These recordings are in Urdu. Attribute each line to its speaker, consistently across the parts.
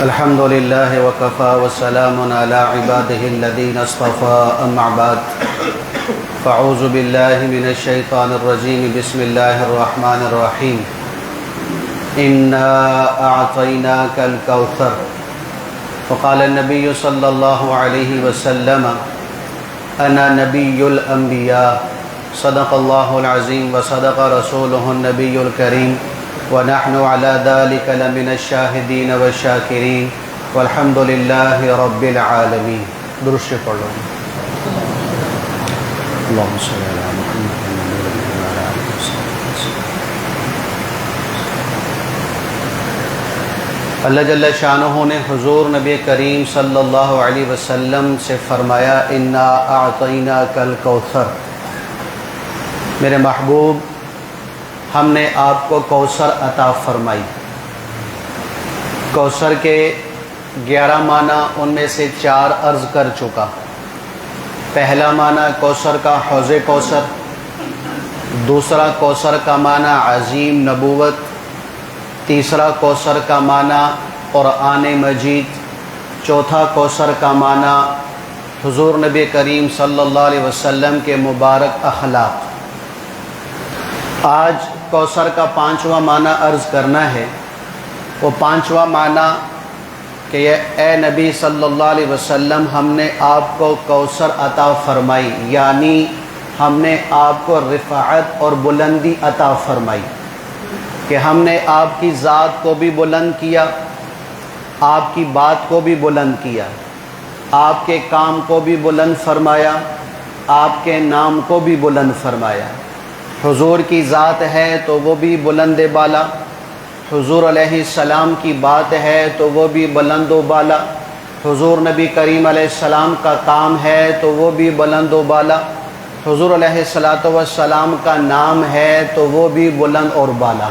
Speaker 1: الحمد لله وكفى وسلام على عباده الذين اصطفى أما بعد فأعوذ بالله من الشيطان الرجيم بسم الله الرحمن الرحيم إنا أعطيناك الكوثر وقال النبي صلى الله عليه وسلم أنا نبي الأنبياء صدق الله العظيم وصدق رسوله النبي الكريم ونحن على ذلك لمن الشاهدين والشاكرين والحمد لله رب العالمين. درود شریف پڑھ لو. اللهم صل على محمد وعلى آله وصحبه. اللہ جل شانہ نے حضور نبی کریم صلی اللہ علیہ وسلم سے فرمایا انا اعطیناک الکوثر، میرے محبوب ہم نے آپ کو کوثر عطا فرمائی. کوثر کے 11 معنی ان میں سے 4 عرض کر چکا. پہلا معنی کوثر کا حوض کوثر، دوسرا کوثر کا معنی عظیم نبوت، تیسرا کوثر کا معنی قرآن مجید، چوتھا کوثر کا معنی حضور نبی کریم صلی اللہ علیہ وسلم کے مبارک اخلاق. آج کوثر کا 5واں معنی عرض کرنا ہے. وہ 5واں معنی کہ اے نبی صلی اللہ علیہ وسلم ہم نے آپ کو کوثر عطا فرمائی، یعنی ہم نے آپ کو رفعت اور بلندی عطا فرمائی، کہ ہم نے آپ کی ذات کو بھی بلند کیا، آپ کی بات کو بھی بلند کیا، آپ کے کام کو بھی بلند فرمایا، آپ کے نام کو بھی بلند فرمایا. حضور کی ذات ہے تو وہ بھی بلند بالا، حضور علیہ السلام کی بات ہے تو وہ بھی بلند و بالا، حضور نبی کریم علیہ السلام کا کام ہے تو وہ بھی بلند و بالا، حضور علیہ السلام کا نام ہے تو وہ بھی بلند اور بالا.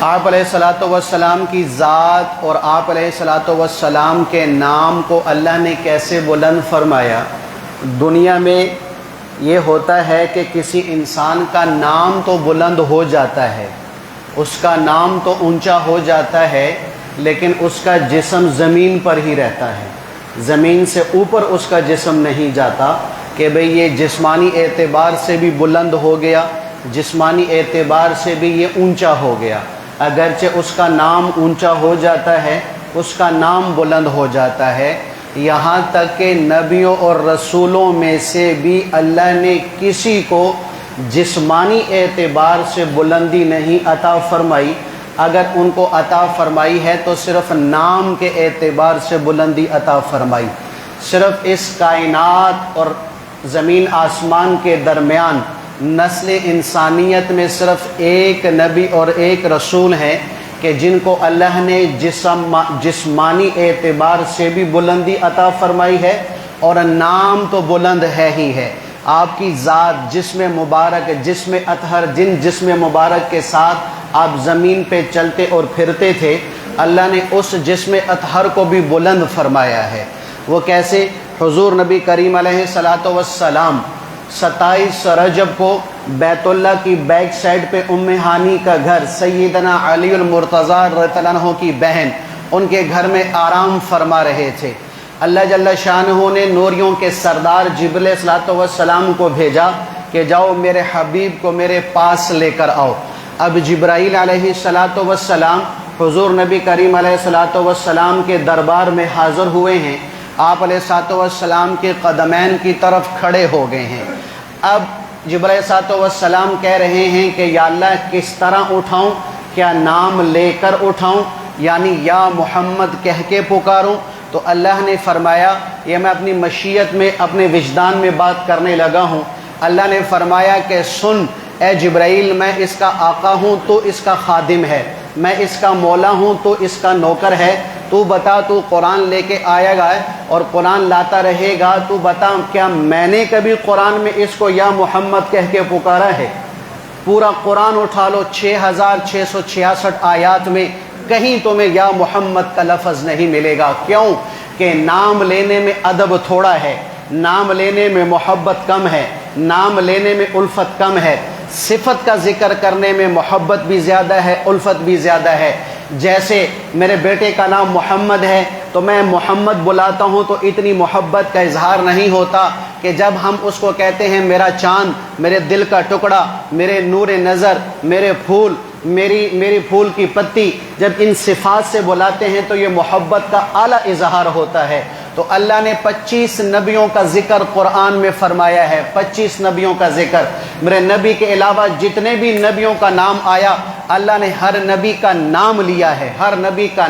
Speaker 1: آپ علیہ السلام کی ذات اور آپ علیہ السلام کے نام کو اللہ نے کیسے بلند فرمایا؟ دنیا میں یہ ہوتا ہے کہ کسی انسان کا نام تو بلند ہو جاتا ہے، اس کا نام تو اونچا ہو جاتا ہے، لیکن اس کا جسم زمین پر ہی رہتا ہے، زمین سے اوپر اس کا جسم نہیں جاتا کہ بھئی یہ جسمانی اعتبار سے بھی بلند ہو گیا، جسمانی اعتبار سے بھی یہ اونچا ہو گیا. اگرچہ اس کا نام اونچا ہو جاتا ہے، اس کا نام بلند ہو جاتا ہے، یہاں تک کہ نبیوں اور رسولوں میں سے بھی اللہ نے کسی کو جسمانی اعتبار سے بلندی نہیں عطا فرمائی. اگر ان کو عطا فرمائی ہے تو صرف نام کے اعتبار سے بلندی عطا فرمائی. صرف اس کائنات اور زمین آسمان کے درمیان نسل انسانیت میں صرف ایک نبی اور ایک رسول ہیں کہ جن کو اللہ نے جسمانی اعتبار سے بھی بلندی عطا فرمائی ہے اور نام تو بلند ہے ہی ہے. آپ کی ذات جسم مبارک، جسم اطہر، جسم مبارک کے ساتھ آپ زمین پہ چلتے اور پھرتے تھے، اللہ نے اس جسم اطہر کو بھی بلند فرمایا ہے. وہ کیسے؟ حضور نبی کریم علیہ السلام 27 رجب کو بیت اللہ کی بیک سائڈ پہ ام ہانی کا گھر، سیدنا علی المرتضیٰ رضی اللہ عنہ کی بہن، ان کے گھر میں آرام فرما رہے تھے. اللہ جل شانہ نے نوریوں کے سردار جبرائیل علیہ السلام کو بھیجا کہ جاؤ میرے حبیب کو میرے پاس لے کر آؤ. اب جبرائیل علیہ السلام حضور نبی کریم علیہ السلام کے دربار میں حاضر ہوئے ہیں. آپ علیہ السلام کے قدمین کی طرف کھڑے ہو گئے ہیں. اب جبرائیل علیہ السلام کہہ رہے ہیں کہ یا اللہ کس طرح اٹھاؤں؟ کیا نام لے کر اٹھاؤں، یعنی یا محمد کہہ کے پکاروں؟ تو اللہ نے فرمایا، یہ میں اپنی مشیت میں اپنے وجدان میں بات کرنے لگا ہوں. اللہ نے فرمایا کہ سن اے جبرائیل، میں اس کا آقا ہوں تو اس کا خادم ہے، میں اس کا مولا ہوں تو اس کا نوکر ہے. تو بتا، تو قرآن لے کے آیا گا اور قرآن لاتا رہے گا، تو بتا کیا میں نے کبھی قرآن میں اس کو یا محمد کہہ کے پکارا ہے؟ پورا قرآن اٹھا لو، 6666 آیات میں کہیں تمہیں یا محمد کا لفظ نہیں ملے گا. کیوں؟ کہ نام لینے میں ادب تھوڑا ہے، نام لینے میں محبت کم ہے، نام لینے میں الفت کم ہے. صفت کا ذکر کرنے میں محبت بھی زیادہ ہے، الفت بھی زیادہ ہے. جیسے میرے بیٹے کا نام محمد ہے تو میں محمد بلاتا ہوں تو اتنی محبت کا اظہار نہیں ہوتا کہ جب ہم اس کو کہتے ہیں میرا چاند، میرے دل کا ٹکڑا، میرے نور نظر، میرے پھول، میری پھول کی پتی، جب ان صفات سے بلاتے ہیں تو یہ محبت کا اعلیٰ اظہار ہوتا ہے۔ تو اللہ نے 25 نبیوں کا ذکر قرآن میں فرمایا ہے، 25 نبیوں کا ذکر۔ میرے نبی کے علاوہ جتنے بھی نبیوں کا نام آیا اللہ نے ہر نبی کا نام لیا ہے، ہر نبی کا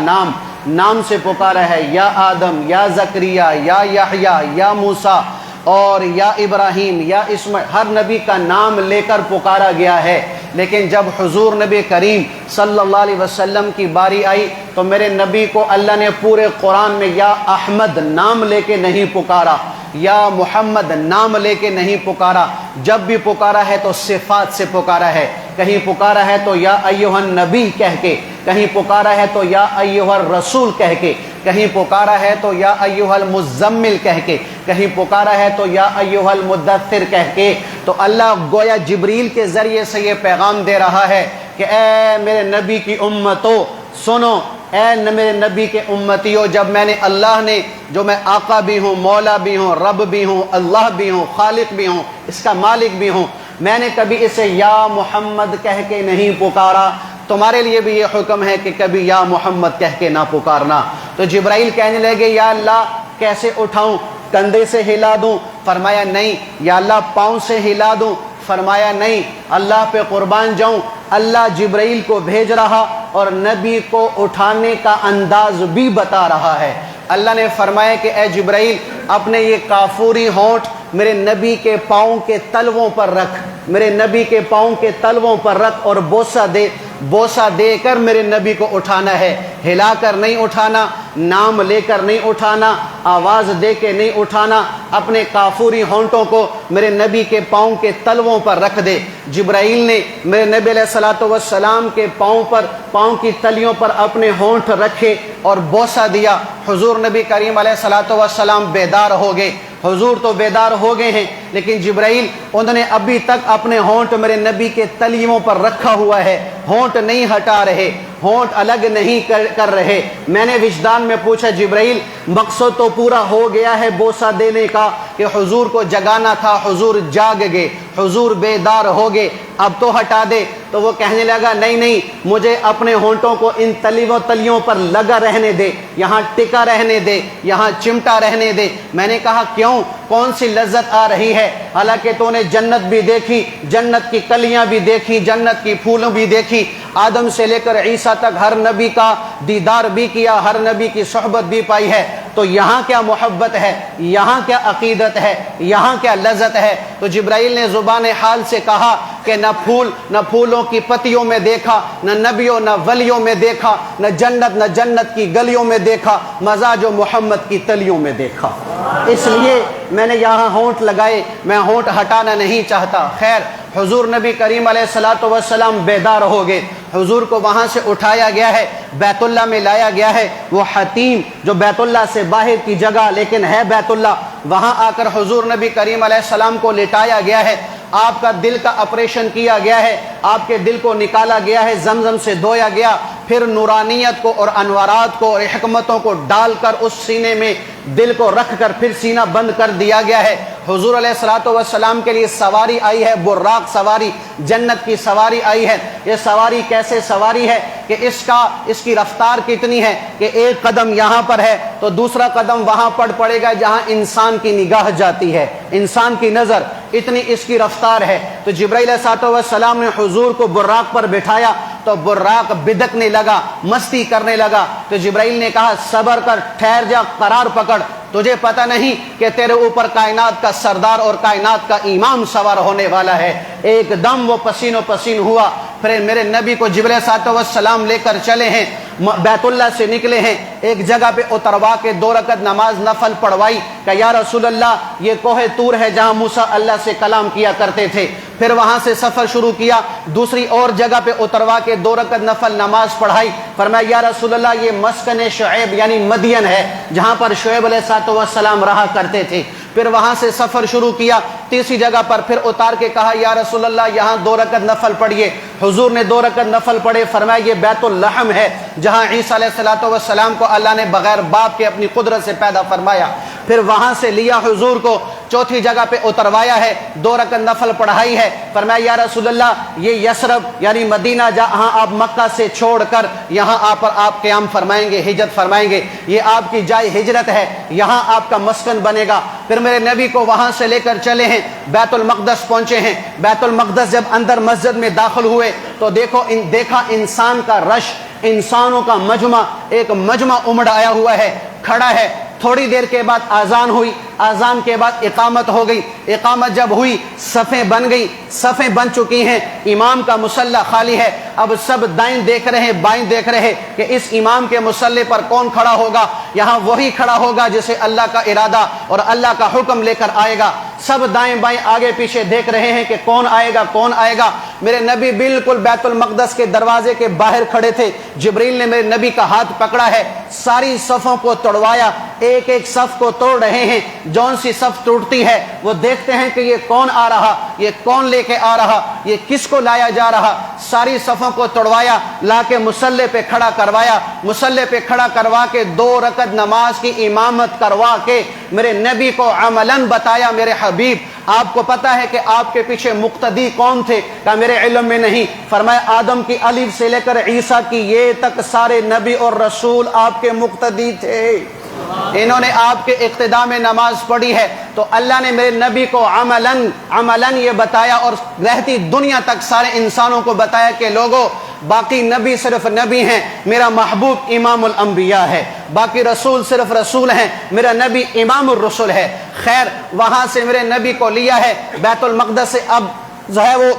Speaker 1: نام سے پکارا ہے، یا آدم، یا زکریا، یا یحییٰ، یا موسیٰ اور یا ابراہیم، یا اسماعیل، ہر نبی کا نام لے کر پکارا گیا ہے۔ لیکن جب حضور نبی کریم صلی اللہ علیہ وسلم کی باری آئی تو میرے نبی کو اللہ نے پورے قرآن میں یا احمد نام لے کے نہیں پکارا، یا محمد نام لے کے نہیں پکارا۔ جب بھی پکارا ہے تو صفات سے پکارا ہے، کہیں پکارا ہے تو یا ایھا النبی کہہ کے، کہیں پکارا ہے تو یا ایھا الرسول کہہ کے، کہیں پکارا ہے تو یا ایھا المزمل کہہ کے، کہیں پکارا ہے تو یا ایھا المدثر کہہ کے۔ تو اللہ گویا جبریل کے ذریعے سے یہ پیغام دے رہا ہے کہ اے میرے نبی کی امتو سنو، اے میرے نبی کے امتیوں، جب میں نے اللہ نے جو میں آقا بھی ہوں، مولا بھی ہوں، رب بھی ہوں، اللہ بھی ہوں، خالق بھی ہوں، اس کا مالک بھی ہوں، میں نے کبھی اسے یا محمد کہہ کے نہیں پکارا، تمہارے لیے بھی یہ حکم ہے کہ کبھی یا محمد کہہ کے نہ پکارنا۔ تو جبرائیل کہنے لگے یا اللہ کیسے اٹھاؤں، کندھے سے ہلا دوں؟ فرمایا نہیں۔ یا اللہ پاؤں سے ہلا دوں؟ فرمایا نہیں۔ اللہ پہ قربان جاؤں، اللہ جبرائیل کو بھیج رہا اور نبی کو اٹھانے کا انداز بھی بتا رہا ہے۔ اللہ نے فرمایا کہ اے جبرائیل اپنے یہ کافوری ہونٹ میرے نبی کے پاؤں کے تلووں پر رکھ، میرے نبی کے پاؤں کے تلووں پر رکھ اور بوسہ دے کر میرے نبی کو اٹھانا ہے، ہلا کر نہیں اٹھانا، نام لے کر نہیں اٹھانا، آواز دے کے نہیں اٹھانا، اپنے کافوری ہونٹوں کو میرے نبی کے پاؤں کے تلووں پر رکھ دے۔ جبرائیل نے میرے نبی علیہ الصلوۃ والسلام کے پاؤں کی تلیوں پر اپنے ہونٹ رکھے اور بوسہ دیا۔ حضور نبی کریم علیہ الصلوۃ والسلام بیدار ہو گئے۔ حضور تو بیدار ہو گئے ہیں لیکن جبرائیل انہوں نے ابھی تک اپنے ہونٹ میرے نبی کے تلیوں پر رکھا ہوا ہے، ہونٹ نہیں ہٹا رہے، ہونٹ الگ نہیں کر رہے۔ میں نے وجدان میں پوچھا جبرائیل مقصد تو پورا ہو گیا ہے بوسہ دینے کا کہ حضور کو جگانا تھا، حضور جاگ گئے، حضور بیدار ہو گئے، اب تو ہٹا دے۔ تو وہ کہنے لگا نہیں، مجھے اپنے ہونٹوں کو ان تلیوں پر لگا رہنے دے، یہاں ٹکا رہنے دے، یہاں چمٹا رہنے دے۔ میں نے کہا کیوں، کون سی لذت آ رہی ہے؟ حالانکہ تو نے جنت بھی دیکھی، جنت کی کلیاں بھی دیکھی، جنت کی پھولوں بھی دیکھی، آدم سے لے کر عیسیٰ تک ہر نبی کا دیدار بھی کیا، ہر نبی کی صحبت بھی پائی ہے، تو یہاں کیا محبت ہے، یہاں کیا عقیدت ہے، یہاں کیا لذت ہے؟ تو جبرائیل نے زبان حال سے کہا کہ نہ پھولوں کی پتیوں میں دیکھا، نہ نبیوں نہ ولیوں میں دیکھا، نہ جنت کی گلیوں میں دیکھا، مزہ جو محمد کی تلیوں میں دیکھا۔ اس لیے میں نے یہاں ہونٹ لگائے، میں ہونٹ ہٹانا نہیں چاہتا۔ خیر، حضور نبی کریم علیہ الصلوۃ والسلام بیدار ہو گئے، حضور کو وہاں سے اٹھایا گیا ہے، بیت اللہ میں لایا گیا ہے۔ وہ حتیم جو بیت اللہ سے باہر کی جگہ لیکن ہے بیت اللہ، وہاں آ کر حضور نبی کریم علیہ السلام کو لٹایا گیا ہے، آپ کا دل کا آپریشن کیا گیا ہے، آپ کے دل کو نکالا گیا ہے، زمزم سے دھویا گیا، پھر نورانیت کو اور انوارات کو اور حکمتوں کو ڈال کر اس سینے میں دل کو رکھ کر پھر سینہ بند کر دیا گیا ہے۔ حضور علیہ الصلوۃ والسلام کے لیے سواری آئی ہے، براق سواری، جنت کی سواری آئی ہے۔ یہ سواری کیسے سواری ہے کہ اس کی رفتار کتنی ہے کہ ایک قدم یہاں پر ہے تو دوسرا قدم وہاں پڑے گا جہاں انسان کی نگاہ جاتی ہے، انسان کی نظر، اتنی اس کی رفتار ہے۔ تو جبرائیل علیہ السلام نے حضور کو براق پر بٹھایا تو براق بدکنے لگا، مستی کرنے لگا۔ تو جبرائیل نے کہا صبر کر، ٹھہر جا، قرار پکڑ، تجھے پتہ نہیں کہ تیرے اوپر کائنات کا سردار اور کائنات کا امام سوار ہونے والا ہے۔ ایک دم وہ پسینو پسین ہوا، پھر میرے نبی کو جبرائیل علیہ السلام لے کر چلے ہیں، بیت اللہ سے نکلے ہیں، ایک جگہ پہ اتروا کے 2 رکعت نماز نفل پڑھوائی کہ یا رسول اللہ یہ کوہ طور ہے جہاں موسیٰ اللہ سے کلام کیا کرتے تھے۔ پھر وہاں سے سفر شروع کیا، دوسری اور جگہ پہ اتروا کے 2 رکعت نفل نماز پڑھائی، فرمایا یا رسول اللہ یہ مسکن شعیب یعنی مدین ہے جہاں پر شعیب علیہ السلام رہا کرتے تھے۔ پھر وہاں سے سفر شروع کیا، تیسری جگہ پر پھر اتار کے کہا یا رسول اللہ یہاں 2 رکعت نفل پڑھیے۔ حضور نے 2 رکعت نفل پڑھے، فرمایا یہ بیت اللحم ہے جہاں عیسیٰ علیہ السلام کو اللہ نے بغیر باپ کے اپنی قدرت سے پیدا فرمایا۔ پھر وہاں سے لیا حضور کو، چوتھی جگہ پہ اتروایا ہے، 2 رکعت نفل پڑھائی ہے، فرمایا یا رسول اللہ یہ یثرب یعنی مدینہ جہاں آپ مکہ سے چھوڑ کر یہاں آپ قیام فرمائیں گے، ہجرت فرمائیں گے، یہ آپ کی جائے ہجرت ہے، یہاں آپ کا مسکن بنے گا۔ پھر میرے نبی کو وہاں سے لے کر چلے ہیں، بیت المقدس پہنچے ہیں۔ بیت المقدس جب اندر مسجد میں داخل ہوئے تو دیکھا انسان کا رش، انسانوں کا مجمع، ایک مجمع امڑ آیا ہوا ہے، کھڑا ہے۔ تھوڑی دیر کے بعد آذان ہوئی، آذان کے بعد اقامت ہو گئی، اقامت جب ہوئی صفیں بن گئی، صفیں بن چکی ہیں، امام کا مصلی خالی ہے۔ اب سب دائیں دیکھ رہے ہیں بائیں دیکھ رہے ہیں کہ اس امام کے مصلی پر کون کھڑا ہوگا، یہاں وہی کھڑا ہوگا جسے اللہ کا ارادہ اور اللہ کا حکم لے کر آئے گا۔ سب دائیں بائیں آگے پیچھے دیکھ رہے ہیں کہ کون آئے گا کون آئے گا۔ میرے نبی بالکل بیت المقدس کے دروازے کے باہر کھڑے تھے، جبریل نے میرے نبی کا ہاتھ پکڑا ہے، ساری صفوں کو توڑوایا، ایک ایک صف کو توڑ رہے ہیں۔ جون سی صف ٹوٹتی ہے وہ دیکھتے ہیں کہ یہ کون آ رہا، یہ کون لے کے آ رہا، یہ کس کو لایا جا رہا۔ ساری صفوں کو توڑوایا، لا کے مصلی پہ کھڑا کروایا، مصلی پہ کھڑا کروا کے 2 رکعت نماز کی امامت کروا کے میرے نبی کو عملاً بتایا میرے حبیب آپ کو پتا ہے کہ آپ کے پیچھے مقتدی کون تھے؟ کہا میرے علم میں نہیں۔ فرمایا آدم کی الف سے لے کر عیسیٰ کی یہ تک سارے نبی اور رسول آپ کے مقتدی تھے، انہوں نے آپ کے اقتداء میں نماز پڑھی ہے۔ تو اللہ نے میرے نبی کو عملاً یہ بتایا اور رہتی دنیا تک سارے انسانوں کو بتایا کہ لوگوں باقی نبی صرف نبی ہیں، میرا محبوب امام الانبیاء ہے، باقی رسول صرف رسول ہیں، میرا نبی امام الرسل ہے۔ خیر وہاں سے میرے نبی کو لیا ہے بیت المقدس سے، اب جو ہے وہ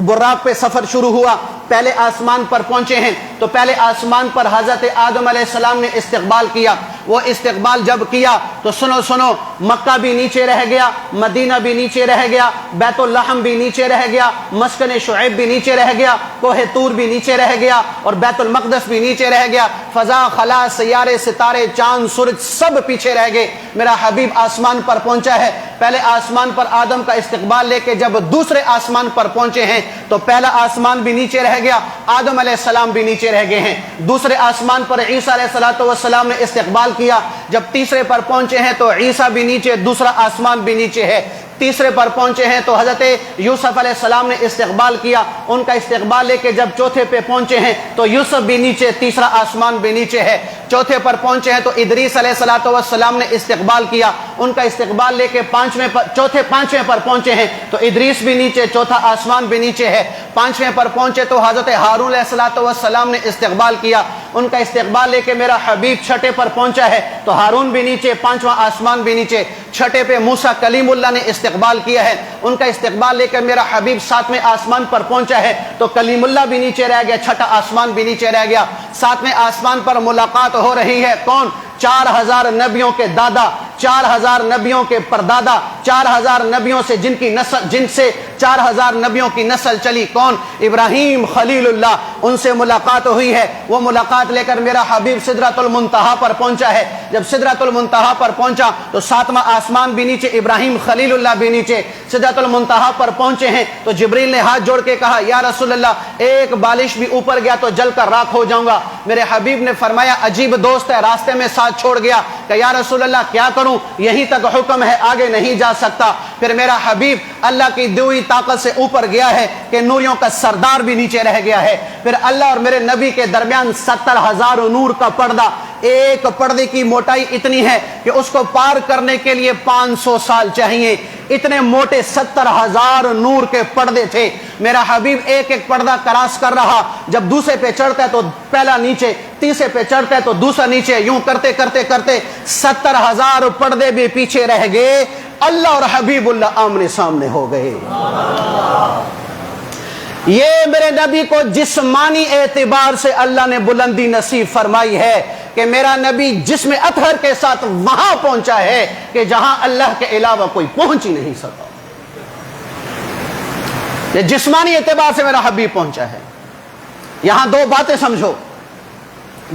Speaker 1: براق پہ سفر شروع ہوا، پہلے آسمان پر پہنچے ہیں تو پہلے آسمان پر حضرت آدم علیہ السلام نے استقبال کیا۔ وہ استقبال جب کیا تو سنو مکہ بھی نیچے رہ گیا، مدینہ بھی نیچے رہ گیا، بیت اللحم بھی نیچے رہ گیا، مسکن شعیب بھی نیچے رہ گیا، کوہ طور بھی نیچے رہ گیا اور بیت المقدس بھی نیچے رہ گیا۔ فضا خلا سیارے ستارے چاند سورج سب پیچھے رہ گئے۔ میرا حبیب آسمان پر پہنچا ہے، پہلے آسمان پر آدم کا استقبال لے کے جب دوسرے آسمان پر پہنچے ہیں تو پہلا آسمان بھی نیچے رہ گیا، آدم علیہ السلام بھی نیچے رہ گئے ہیں۔ دوسرے آسمان پر عیسیٰ علیہ السلام نے استقبال کیا، جب تیسرے پر پہنچے ہیں تو عیسیٰ بھی نیچے، دوسرا آسمان بھی نیچے ہے۔ تیسرے پر پہنچے ہیں تو حضرت یوسف علیہ السلام نے استقبال کیا، ان کا استقبال لے کے جب چوتھے پہ پہنچے ہیں تو یوسف بھی نیچے، تیسرا آسمان بھی نیچے ہے۔ چوتھے پر پہنچے ہیں تو ادریس علیہ السلام نے استقبال کیا، ان کا استقبال لے کے پانچویں پر پہنچے ہیں تو ادریس بھی نیچے، چوتھا آسمان بھی نیچے ہے۔ پانچویں پر پہنچے تو حضرت ہارون علیہ السلام نے استقبال کیا، ان کا استقبال لے کے میرا حبیب چھٹے پر پہنچا ہے تو ہارون بھی نیچے، پانچواں آسمان بھی نیچے۔ چھٹے پہ موسیٰ کلیم اللہ نے استقبال کیا ہے، ان کا استقبال لے کر میرا حبیب ساتویں آسمان پر پہنچا ہے تو کلیم اللہ بھی نیچے رہ گیا، چھٹا آسمان بھی نیچے رہ گیا۔ ساتویں آسمان پر ملاقات ہو رہی ہے، کون؟ 4000 نبیوں کے دادا، 4000 نبیوں کے پردادا، 4000 نبیوں سے جن سے 4000 نبیوں کی نسل چلی، کون؟ ابراہیم خلیل اللہ، ان سے ملاقات ہوئی ہے۔ وہ ملاقات لے کر میرا حبیب سدرۃ المنتہا پر پہنچا ہے، جب سدرۃ المنتہا پر پہنچا تو ساتواں آسمان بھی نیچے، ابراہیم خلیل اللہ بھی نیچے۔ سدرۃ المنتہا پر پہنچے ہیں تو جبریل نے ہاتھ جوڑ کے کہا یا رسول اللہ ایک بالش بھی اوپر گیا تو جل کر راکھ ہو جاؤں گا۔ میرے حبیب نے فرمایا عجیب دوست ہے، راستے میں ساتھ چھوڑ گیا کہ یا رسول اللہ کیا کروں، یہیں تک حکم ہے، آگے نہیں جا سکتا۔ پھر میرا حبیب اللہ کی دی ہوئی طاقت سے اوپر گیا ہے کہ نوریوں کا سردار بھی نیچے رہ گیا ہے۔ پھر اللہ اور میرے نبی کے درمیان 70,000 نور کا پردہ، ایک پردے کی موٹائی اتنی ہے کہ اس کو پار کرنے کے لیے 500 سال چاہیے، اتنے موٹے 70,000 نور کے پردے تھے۔ میرا حبیب ایک ایک پردہ کراس کر رہا، جب دوسرے پہ چڑھتا ہے تو پہلا نیچے، تیسرے پہ چڑھتا ہے تو دوسرا نیچے، یوں کرتے کرتے کرتے 70,000 پردے بھی پیچھے رہ گئے، اللہ اور حبیب اللہ آمنے سامنے ہو گئے۔ یہ میرے نبی کو جسمانی اعتبار سے اللہ نے بلندی نصیب فرمائی ہے کہ میرا نبی جسم اطہر کے ساتھ وہاں پہنچا ہے کہ جہاں اللہ کے علاوہ کوئی پہنچ ہی نہیں سکتا۔ یہ جسمانی اعتبار سے میرا حبیب پہنچا ہے۔ یہاں دو باتیں سمجھو،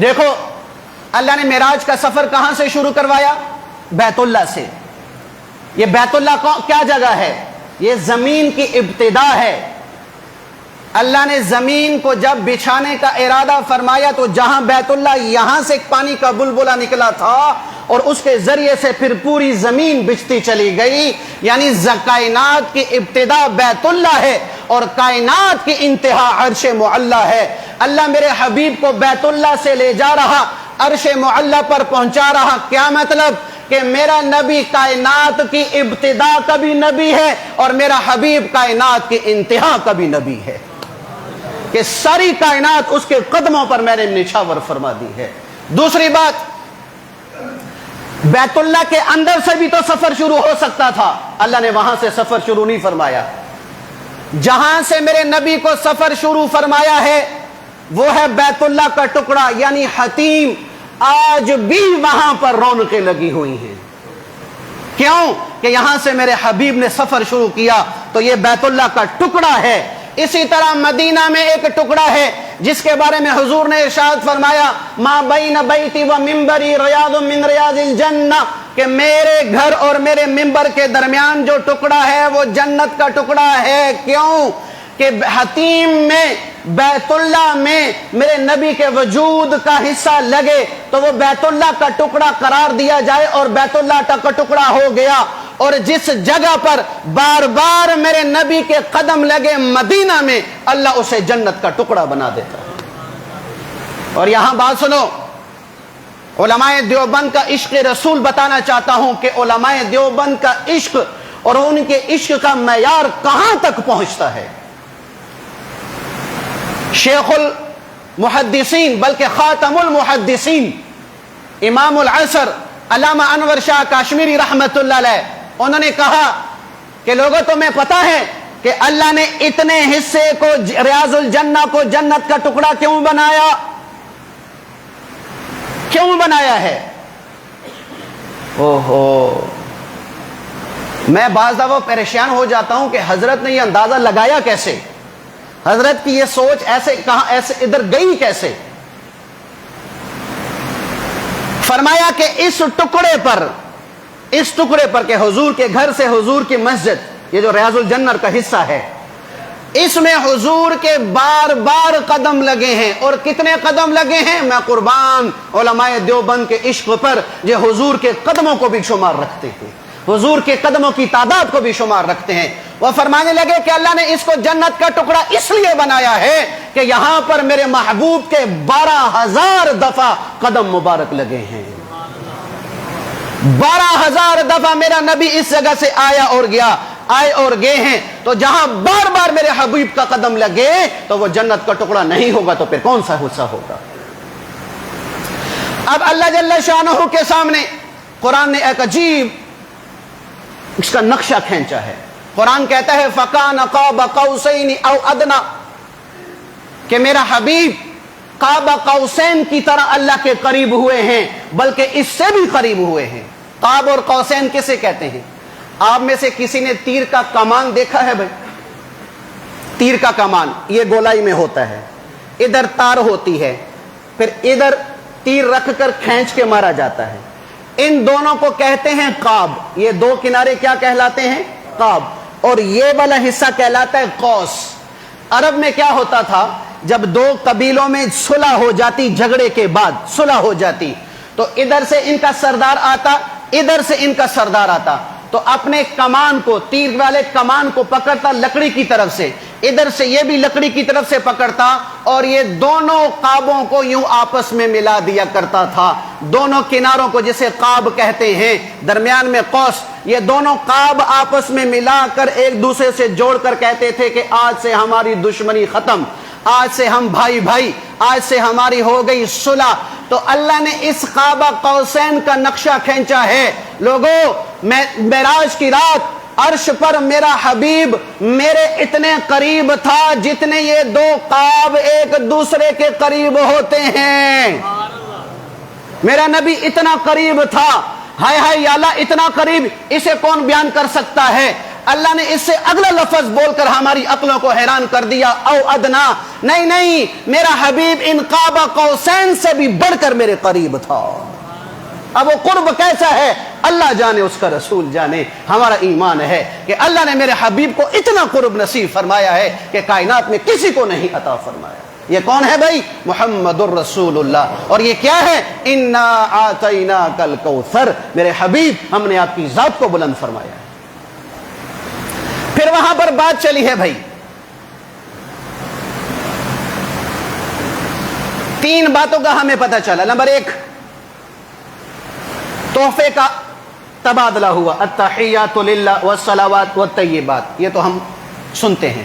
Speaker 1: دیکھو اللہ نے معراج کا سفر کہاں سے شروع کروایا؟ بیت اللہ سے۔ یہ بیت اللہ کیا جگہ ہے؟ یہ زمین کی ابتدا ہے۔ اللہ نے زمین کو جب بچھانے کا ارادہ فرمایا تو جہاں بیت اللہ یہاں سے پانی کا بلبلہ نکلا تھا اور اس کے ذریعے سے پھر پوری زمین بچھتی چلی گئی، یعنی کائنات کی ابتدا بیت اللہ ہے اور کائنات کی انتہا عرش معلی ہے۔ اللہ میرے حبیب کو بیت اللہ سے لے جا رہا، عرش معلی پر پہنچا رہا۔ کیا مطلب؟ کہ میرا نبی کائنات کی ابتدا کا بھی نبی ہے اور میرا حبیب کائنات کی انتہا کا بھی نبی ہے، کہ ساری کائنات اس کے قدموں پر میں نے نچھاور فرما دی ہے۔ دوسری بات، بیت اللہ کے اندر سے بھی تو سفر شروع ہو سکتا تھا، اللہ نے وہاں سے سفر شروع نہیں فرمایا۔ جہاں سے میرے نبی کو سفر شروع فرمایا ہے وہ ہے بیت اللہ کا ٹکڑا، یعنی حتیم۔ آج بھی وہاں پر رونقیں لگی ہوئی ہیں۔ کیوں؟ کہ یہاں سے میرے حبیب نے سفر شروع کیا تو یہ بیت اللہ کا ٹکڑا ہے۔ اسی طرح مدینہ میں ایک ٹکڑا ہے جس کے بارے میں حضور نے ارشاد فرمایا، ما بین بیتی و منبری ریاض من ریاض الجنہ، کہ میرے گھر اور میرے منبر کے درمیان جو ٹکڑا ہے وہ جنت کا ٹکڑا ہے۔ کیوں؟ کہ حتیم میں، بیت اللہ میں میرے نبی کے وجود کا حصہ لگے تو وہ بیت اللہ کا ٹکڑا قرار دیا جائے اور بیت اللہ کا ٹکڑا ہو گیا۔ اور جس جگہ پر بار بار میرے نبی کے قدم لگے مدینہ میں، اللہ اسے جنت کا ٹکڑا بنا دیتا۔ اور یہاں بات سنو، علماء دیوبند کا عشق رسول بتانا چاہتا ہوں کہ علماء دیوبند کا عشق اور ان کے عشق کا معیار کہاں تک پہنچتا ہے۔ شیخ المحدثین بلکہ خاتم المحدثین امام العصر علامہ انور شاہ کاشمیری رحمت اللہ علیہ، انہوں نے کہا کہ لوگوں تمہیں پتا ہے کہ اللہ نے اتنے حصے کو ریاض الجنہ کو جنت کا ٹکڑا کیوں بنایا؟ کیوں بنایا ہے؟ اوہو، میں بعض دفعہ پریشان ہو جاتا ہوں کہ حضرت نے یہ اندازہ لگایا کیسے؟ حضرت کی یہ سوچ ایسے کہاں، ایسے ادھر گئی کیسے؟ فرمایا کہ اس ٹکڑے پر کہ حضور کے گھر سے حضور کی مسجد، یہ جو ریاض الجنہ کا حصہ ہے، اس میں حضور کے بار بار قدم لگے ہیں۔ اور کتنے قدم لگے ہیں؟ میں قربان علماء دیوبند کے عشق پر جو حضور کے قدموں کو بھی شمار رکھتے ہیں، حضور کے قدموں کی تعداد کو بھی شمار رکھتے ہیں۔ وہ فرمانے لگے کہ اللہ نے اس کو جنت کا ٹکڑا اس لیے بنایا ہے کہ یہاں پر میرے محبوب کے 12,000 دفعہ قدم مبارک لگے ہیں۔ 12,000 دفعہ میرا نبی اس جگہ سے آیا اور گیا، آئے اور گئے ہیں، تو جہاں بار بار میرے حبیب کا قدم لگے تو وہ جنت کا ٹکڑا نہیں ہوگا تو پھر کون سا حصہ ہوگا؟ اب اللہ جل شانہ کے سامنے قرآن نے ایک عجیب اس کا نقشہ کھینچا ہے۔ قرآن کہتا ہے فَكَانَ قَابَ قَوْسَيْنِ أَوْ أَدْنَىٰ، کہ میرا حبیب قاب قوسین کی طرح اللہ کے قریب ہوئے ہیں، بلکہ اس سے بھی قریب ہوئے ہیں۔ قاب اور قوسین کسے کہتے ہیں؟ آپ میں سے کسی نے تیر کا کمان دیکھا ہے بھائی؟ تیر کا کمان یہ گولائی میں ہوتا ہے، ادھر تار ہوتی ہے، پھر ادھر تیر رکھ کر کھینچ کے مارا جاتا ہے۔ ان دونوں کو کہتے ہیں قاب۔ یہ دو کنارے کیا کہلاتے ہیں؟ قاب۔ اور یہ والا حصہ کہلاتا ہے قوس۔ عرب میں کیا ہوتا تھا، جب دو قبیلوں میں صلح ہو جاتی، جھگڑے کے بعد صلح ہو جاتی، تو ادھر سے ان کا سردار آتا، ادھر سے ان کا سردار آتا، تو اپنے کمان کو، تیر والے کمان کو پکڑتا لکڑی کی طرف سے، ادھر سے یہ بھی لکڑی کی طرف سے پکڑتا اور یہ دونوں قابوں کو یوں آپس میں ملا دیا کرتا تھا۔ دونوں کناروں کو جسے قاب کہتے ہیں، درمیان میں قوس، یہ دونوں قاب آپس میں ملا کر ایک دوسرے سے جوڑ کر کہتے تھے کہ آج سے ہماری دشمنی ختم، آج سے ہم بھائی بھائی، آج سے ہماری ہو گئی صلح۔ تو اللہ نے اس قاب قوسین کا نقشہ کھینچا ہے۔ لوگوں، معراج کی رات عرش پر میرا حبیب میرے اتنے قریب تھا جتنے یہ دو قاب ایک دوسرے کے قریب ہوتے ہیں۔ میرا نبی اتنا قریب تھا، ہائے ہائے یا اللہ اتنا قریب، اسے کون بیان کر سکتا ہے؟ اللہ نے اس سے اگلا لفظ بول کر ہماری عقلوں کو حیران کر دیا، او ادنا، نہیں، میرا حبیب ان قاب قوسین سے بھی بڑھ کر میرے قریب تھا۔ اب وہ قرب کیسا ہے اللہ جانے، اس کا رسول جانے۔ ہمارا ایمان ہے کہ اللہ نے میرے حبیب کو اتنا قرب نصیب فرمایا ہے کہ کائنات میں کسی کو نہیں عطا فرمایا۔ یہ کون ہے بھائی؟ محمد الرسول اللہ۔ اور یہ کیا ہے؟ انا آتیناک الکوثر، میرے حبیب ہم نے آپ کی ذات کو بلند فرمایا ہے۔ پھر وہاں پر بات چلی ہے بھائی، تین باتوں کا ہمیں پتہ چلا۔ نمبر ایک، تحفے کا تبادلہ ہوا، التحیات للہ والصلوات والطیبات، یہ تو ہم سنتے ہیں۔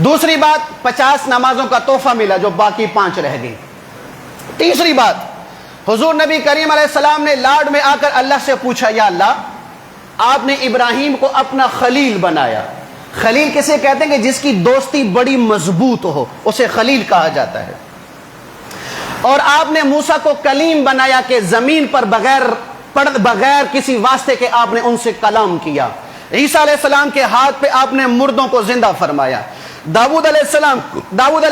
Speaker 1: دوسری بات، 50 نمازوں کا تحفہ ملا جو باقی 5 رہ گئی۔ تیسری بات، حضور نبی کریم علیہ السلام نے لاڈ میں آ کر اللہ سے پوچھا، یا اللہ آپ نے ابراہیم کو اپنا خلیل بنایا۔ خلیل کسے کہتے ہیں کہ جس کی دوستی بڑی مضبوط ہو، اسے خلیل کہا جاتا ہے۔ اور آپ نے موسیٰ کو کلیم بنایا کہ زمین پر بغیر کسی واسطے کے آپ نے ان سے کلام کیا۔ عیسیٰ علیہ السلام کے ہاتھ پہ آپ نے مردوں کو زندہ فرمایا۔ داؤد علیہ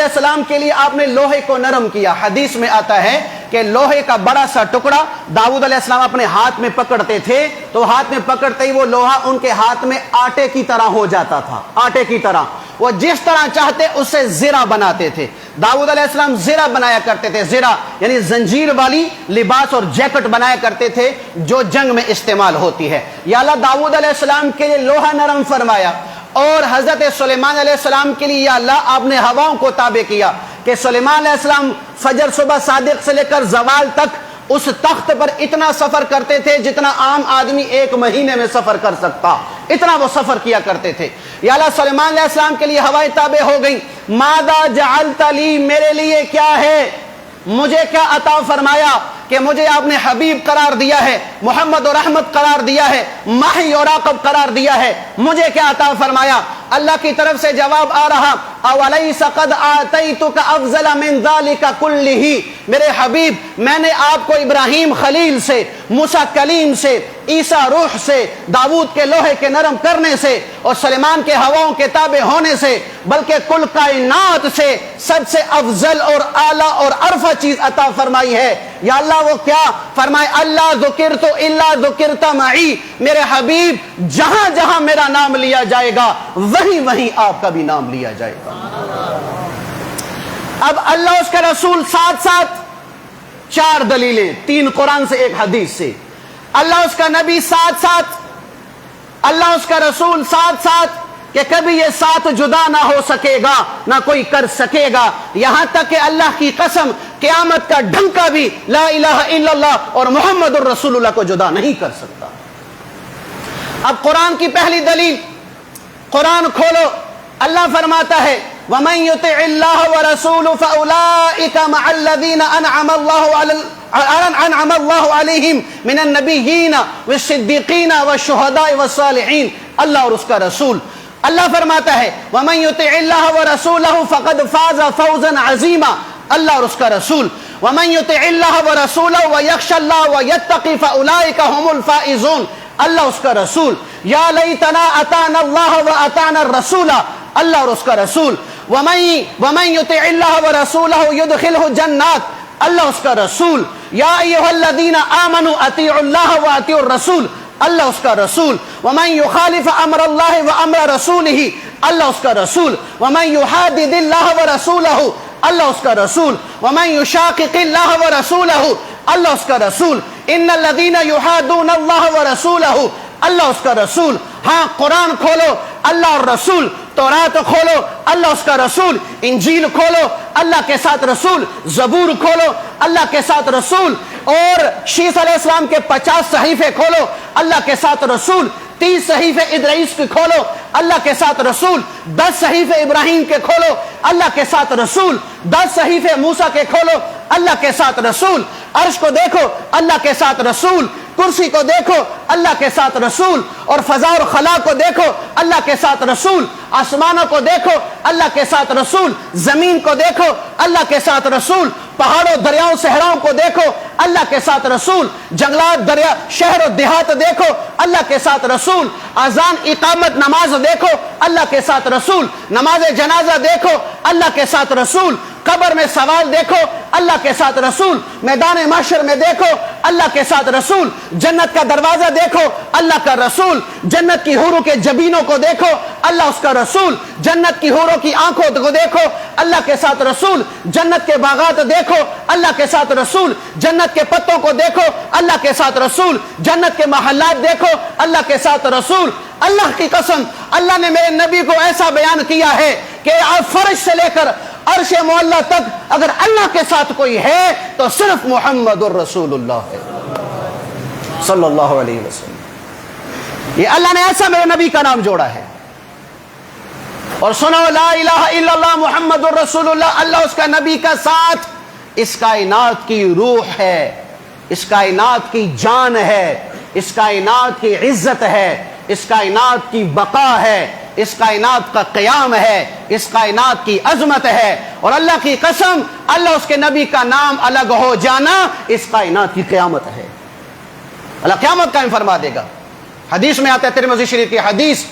Speaker 1: السلام کے لیے آپ نے لوہے کو نرم کیا۔ حدیث میں آتا ہے کہ لوہے کا بڑا سا ٹکڑا داؤد علیہ السلام اپنے ہاتھ میں پکڑتے تھے تو ہاتھ میں پکڑتے ہی وہ لوہا ان کے ہاتھ میں آٹے کی طرح ہو جاتا تھا، آٹے کی طرح۔ وہ جس طرح چاہتے اسے زرہ بناتے تھے۔ داؤد علیہ السلام زرہ بنایا کرتے تھے، زرہ یعنی زنجیر والی لباس اور جیکٹ بنایا کرتے تھے جو جنگ میں استعمال ہوتی ہے۔ یا اللہ داؤد علیہ السلام کے لیے لوہا نرم فرمایا، اور حضرت سلیمان علیہ السلام کے لیے یا اللہ آپ نے ہواؤں کو تابع کیا کہ سلیمان علیہ السلام فجر صبح صادق سے لے کر زوال تک اس تخت پر اتنا سفر کرتے تھے جتنا عام آدمی 1 مہینے میں سفر کر سکتا، اتنا وہ سفر کیا کرتے تھے۔ یا اللہ سلیمان علیہ السلام کے لیے ہوائیں تابع ہو گئیں۔ ماذا جعلت لی، میرے لیے کیا ہے، مجھے کیا عطا فرمایا کہ مجھے آپ نے حبیب قرار دیا ہے، محمد و رحمت قرار دیا ہے، ماہی اور عاقب قرار دیا ہے، مجھے کیا عطا فرمایا؟ اللہ کی طرف سے جواب آ رہا، اولیس قد آتیتک افضل من ذلک کلہ، میرے حبیب میں نے آپ کو ابراہیم خلیل سے، موسیٰ کلیم سے، عیسیٰ روح سے، داؤد کے لوہے کے نرم کرنے سے اور سلیمان کے ہواؤں کے تابع ہونے سے، بلکہ کل کائنات سے سب سے افضل اور اعلیٰ اور عرفہ چیز عطا فرمائی ہے۔ یا اللہ وہ کیا؟ فرمائے اللہ ذکرت الا ذکرت معی، میرے حبیب جہاں جہاں میرا نام لیا جائے گا وہیں وہیں آپ کا بھی نام لیا جائے گا۔ اب اللہ اس کا رسول ساتھ ساتھ 4 دلیلیں، 3 قرآن سے 1 حدیث سے، اللہ اس کا نبی ساتھ ساتھ، اللہ اس کا رسول ساتھ ساتھ، کہ کبھی یہ ساتھ جدا نہ ہو سکے گا، نہ کوئی کر سکے گا، یہاں تک کہ اللہ کی قسم قیامت کا ڈھنکا بھی لا الہ الا اللہ اور محمد الرسول اللہ کو جدا نہیں کر سکتا۔ اب قرآن کی پہلی دلیل، قرآن کھولو، اللہ فرماتا ہے وَمَن يُطِعِ اللَّهَ وَرَسُولُهُ فَأُولَٰئِكَ مَعَ الَّذِينَ أَنْعَمَ اللَّهُ عَلَيْهِمْ مِنَ النَّبِيِّينَ وَالصِّدِّيقِينَ وَالشُّهَدَاءِ وَالصَّالِحِينَ۔ اللہ اور اس کا رسول، اللہ فرماتا ہے وَمَن يُطِعِ اللَّهَ وَرَسُولَهُ فَقَدْ فَازَ فَوْزًا عَظِيمًا۔ اللہ اور اس کا رسول، وَمَن يُطِعِ اللَّهَ وَرَسُولَهُ وَيَخْشَ اللَّهَ وَيَتَّقِ فَأُولَٰئِكَ هُمُ الْفَائِزُونَ۔ اللہ اس کا رسول، یا لیتنا اطعنا اللہ واطعنا الرسول۔ اللہ اور اس کا رسول، وَمَن يُطِعِ اللَّهَ وَرَسُولَهُ يُدْخِلْهُ جَنَّاتٍ۔ اللہ اس کا رسول، یا ایھا الذین آمنوا اطیعوا اللہ واطیعوا الرسول۔ اللہ اس کا رسول، وَمَن يُخَالِفْ أَمْرَ اللَّهِ وَأَمْرَ رَسُولِهِ۔ اللہ اس کا رسول، وَمَن يُحَادِدِ اللَّهَ وَرَسُولَهُ۔ اللہ اس کا رسول، وَمَن يُشَاقِقِ اللَّهَ وَرَسُولَهُ۔ اللہ اس کا رسول، إِنَّ الَّذِينَ يُحَادُّونَ اللَّهَ وَرَسُولَهُ۔ اللہ اس کا رسول۔ ہاں قرآن کھولو، اللہ اور رسول، تورات کھولو، اللہ اس کا رسول، انجیل کھولو، اللہ کے ساتھ رسول، زبور کھولو، اللہ کے ساتھ رسول، اور شیس علیہ السلام کے 50 صحیفے کھولو، اللہ کے ساتھ رسول، 30 صحیفے ادریس کے کھولو، اللہ کے ساتھ رسول، 10 صحیفے ابراہیم کے کھولو، اللہ کے ساتھ رسول، 10 صحیفے موسیٰ کے کھولو، اللہ کے ساتھ رسول، عرش کو دیکھو اللہ کے ساتھ رسول، کرسی کو دیکھو اللہ کے ساتھ رسول، اور فضا اور خلا کو دیکھو اللہ کے ساتھ رسول، آسمانوں کو دیکھو اللہ کے ساتھ رسول، زمین کو دیکھو اللہ کے ساتھ رسول، پہاڑوں دریاؤں صحراؤں کو دیکھو اللہ کے ساتھ رسول، جنگلات دریا شہر و دیہات دیکھو اللہ کے ساتھ رسول، اذان اقامت نماز دیکھو اللہ کے ساتھ رسول، نماز جنازہ دیکھو اللہ کے ساتھ رسول، قبر میں سوال دیکھو اللہ کے ساتھ رسول، میدان محشر میں دیکھو اللہ کے ساتھ رسول، جنت کا دروازہ دیکھو اللہ کا رسول، جنت کی حوروں کے جبینوں کو دیکھو اللہ اس کا رسول، جنت کی حوروں کی آنکھوں کو دیکھو اللہ کے ساتھ رسول، جنت کے باغات دیکھو اللہ کے ساتھ رسول، جنت کے پتوں کو دیکھو اللہ کے ساتھ رسول، جنت کے محلات دیکھو اللہ کے ساتھ رسول۔ اللہ کی قسم اللہ نے میرے نبی کو ایسا بیان کیا ہے کہ فرش سے لے کر عرش معلی تک اگر اللہ کے ساتھ کوئی ہے تو صرف محمد الرسول اللہ ہے صلی اللہ علیہ وسلم۔ یہ اللہ نے ایسا میرے نبی کا نام جوڑا ہے۔ اور سنو لا الہ الا اللہ محمد الرسول اللہ، اللہ اس کا نبی کا ساتھ اس کائنات کی روح ہے، اس کائنات کی جان ہے، اس کائنات کی عزت ہے، اس کائنات کی بقا ہے، اس کائنات کا قیام ہے، اس کائنات کی عظمت ہے۔ اور اللہ کی قسم اللہ اس کے نبی کا نام الگ ہو جانا اس کائنات کی قیامت ہے، اللہ قیامت قائم فرما دے گا۔ حدیث میں آتا ہے ترمذی شریف کی حدیث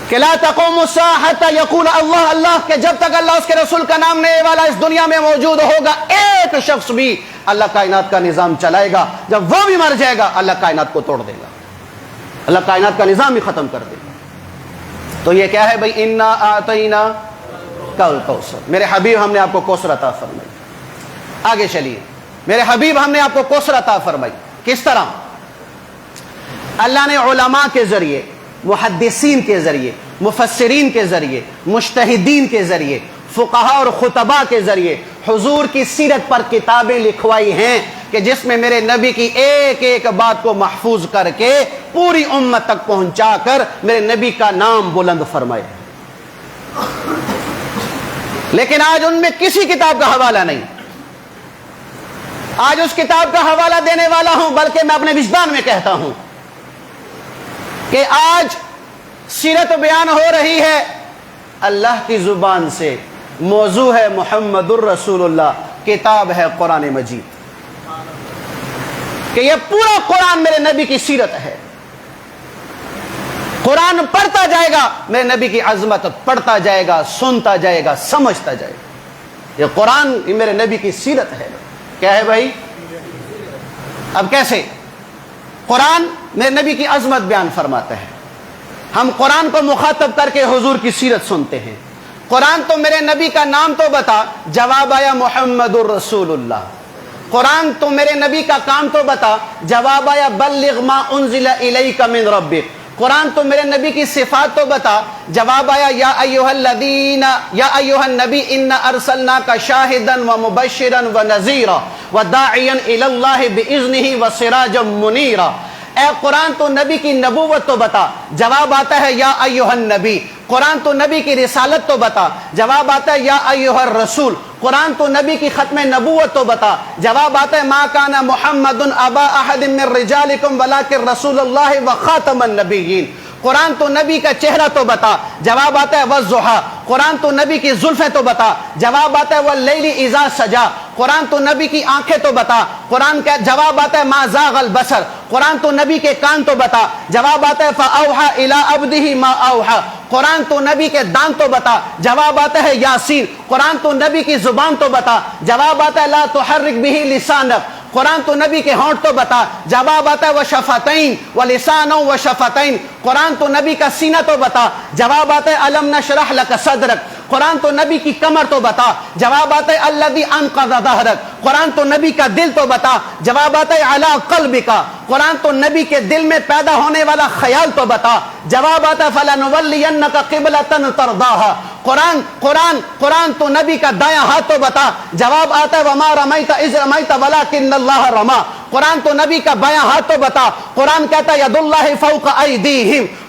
Speaker 1: کہ لا تقوم الساعة حتى يقول اللہ اللہ، کہ جب تک اللہ اس کے رسول کا نام لینے والا اس دنیا میں موجود ہوگا ایک شخص بھی اللہ کائنات کا نظام چلائے گا، جب وہ بھی مر جائے گا اللہ کائنات کو توڑ دے گا، اللہ کائنات کا نظام ہی ختم کر دے گا۔ تو یہ کیا ہے بھائی؟ انا اعطینا کل کوثر، میرے حبیب ہم نے آپ کو کوثر عطا فرمائی۔ آگے چلیے، میرے حبیب ہم نے آپ کو کوثر عطا فرمائی کس طرح؟ اللہ نے علماء کے ذریعے، محدثین کے ذریعے، مفسرین کے ذریعے، مجتہدین کے ذریعے، فقہاء اور خطباء کے ذریعے حضور کی سیرت پر کتابیں لکھوائی ہیں کہ جس میں میرے نبی کی ایک ایک بات کو محفوظ کر کے پوری امت تک پہنچا کر میرے نبی کا نام بلند فرمائے۔ لیکن آج ان میں کسی کتاب کا حوالہ نہیں، آج اس کتاب کا حوالہ دینے والا ہوں، بلکہ میں اپنے وجدان میں کہتا ہوں کہ آج سیرت بیان ہو رہی ہے اللہ کی زبان سے، موضوع ہے محمد الرسول اللہ، کتاب ہے قرآن مجید، کہ یہ پورا قرآن میرے نبی کی سیرت ہے۔ قرآن پڑھتا جائے گا میرے نبی کی عظمت، پڑھتا جائے گا، سنتا جائے گا، سمجھتا جائے گا۔ یہ قرآن میرے نبی کی سیرت ہے۔ کیا ہے بھائی؟ اب کیسے؟ قرآن میرے نبی کی عظمت بیان فرماتا ہے، ہم قرآن کو مخاطب کر کے حضور کی سیرت سنتے ہیں۔ قرآن تو میرے نبی کا نام تو بتا، جواب آیا محمد الرسول اللہ۔ قرآن تو میرے نبی کا کام تو بتا، جواب آیا بلغ ما انزل الیک من ربک۔ قرآن تو میرے نبی کی صفات تو بتا، جواب آیا یا ایھا الذین یا ایھا النبی انا ارسلناک شاہدا ومبشرا ونذیرا وداعیا الی اللہ باذنہ وسراجا منیرا۔ اے قرآن تو نبی کی نبوت تو بتا، جواب آتا ہے یا ایھا النبی۔ قرآن تو نبی کی رسالت تو بتا، جواب آتا ہے یا ایھا الرسول۔ قرآن تو نبی کی ختم نبوت تو بتا، جواب آتا ہے ما کان محمد ابا احد من رجالکم ولکن رسول اللہ وخاتم النبیین۔ قرآن تو نبی کا چہرہ تو بتا، جواب آتا ہے والضحیٰ۔ قرآن تو نبی کی زلفیں تو بتا، جواب آتا ہے واللیل اذا سجا۔ قرآن تو نبی کی آنکھیں تو بتا، قرآن کا جواب آتا ہے ما زاغ البصر۔ قرآن تو نبی کے کان تو بتا، جواب آتا ہے فاوحى الی عبدہ ما اوحى۔ قرآن تو نبی کے دان تو بتا، جواب آتا ہے یاسین۔ قرآن تو نبی کی زبان تو بتا، جواب آتا ہے لا تحرک بہ لسانک۔ قرآن تو نبی کے ہونٹ تو بتا، جواب آتا ہے وشفتین ولسانا وشفتین۔ قرآن تو نبی کا سینہ تو بتا، جواب آتا ہے الم نشرح لک صدرک۔ قرآن تو نبی کی کمر تو بتا، جواب آتا ہے الذی انقض ظہرک۔ قرآن تو نبی کا دل تو بتا، جواب آتا ہے علی قلبک۔ قرآن تو نبی کے دل میں پیدا ہونے والا خیال تو بتا، جواب آتا ہے فلنولینک قبلۃ ترضاها۔ قرآن تو نبی کا دایاں ہاتھ تو بتا، جواب آتا ہے وما رمیت اذ رمیت ولکن اللہ رما۔ قرآن تو نبی کا بایاں ہاتھ تو بتا، قرآن کہتا ہے ید اللہ فوق ایدیہم۔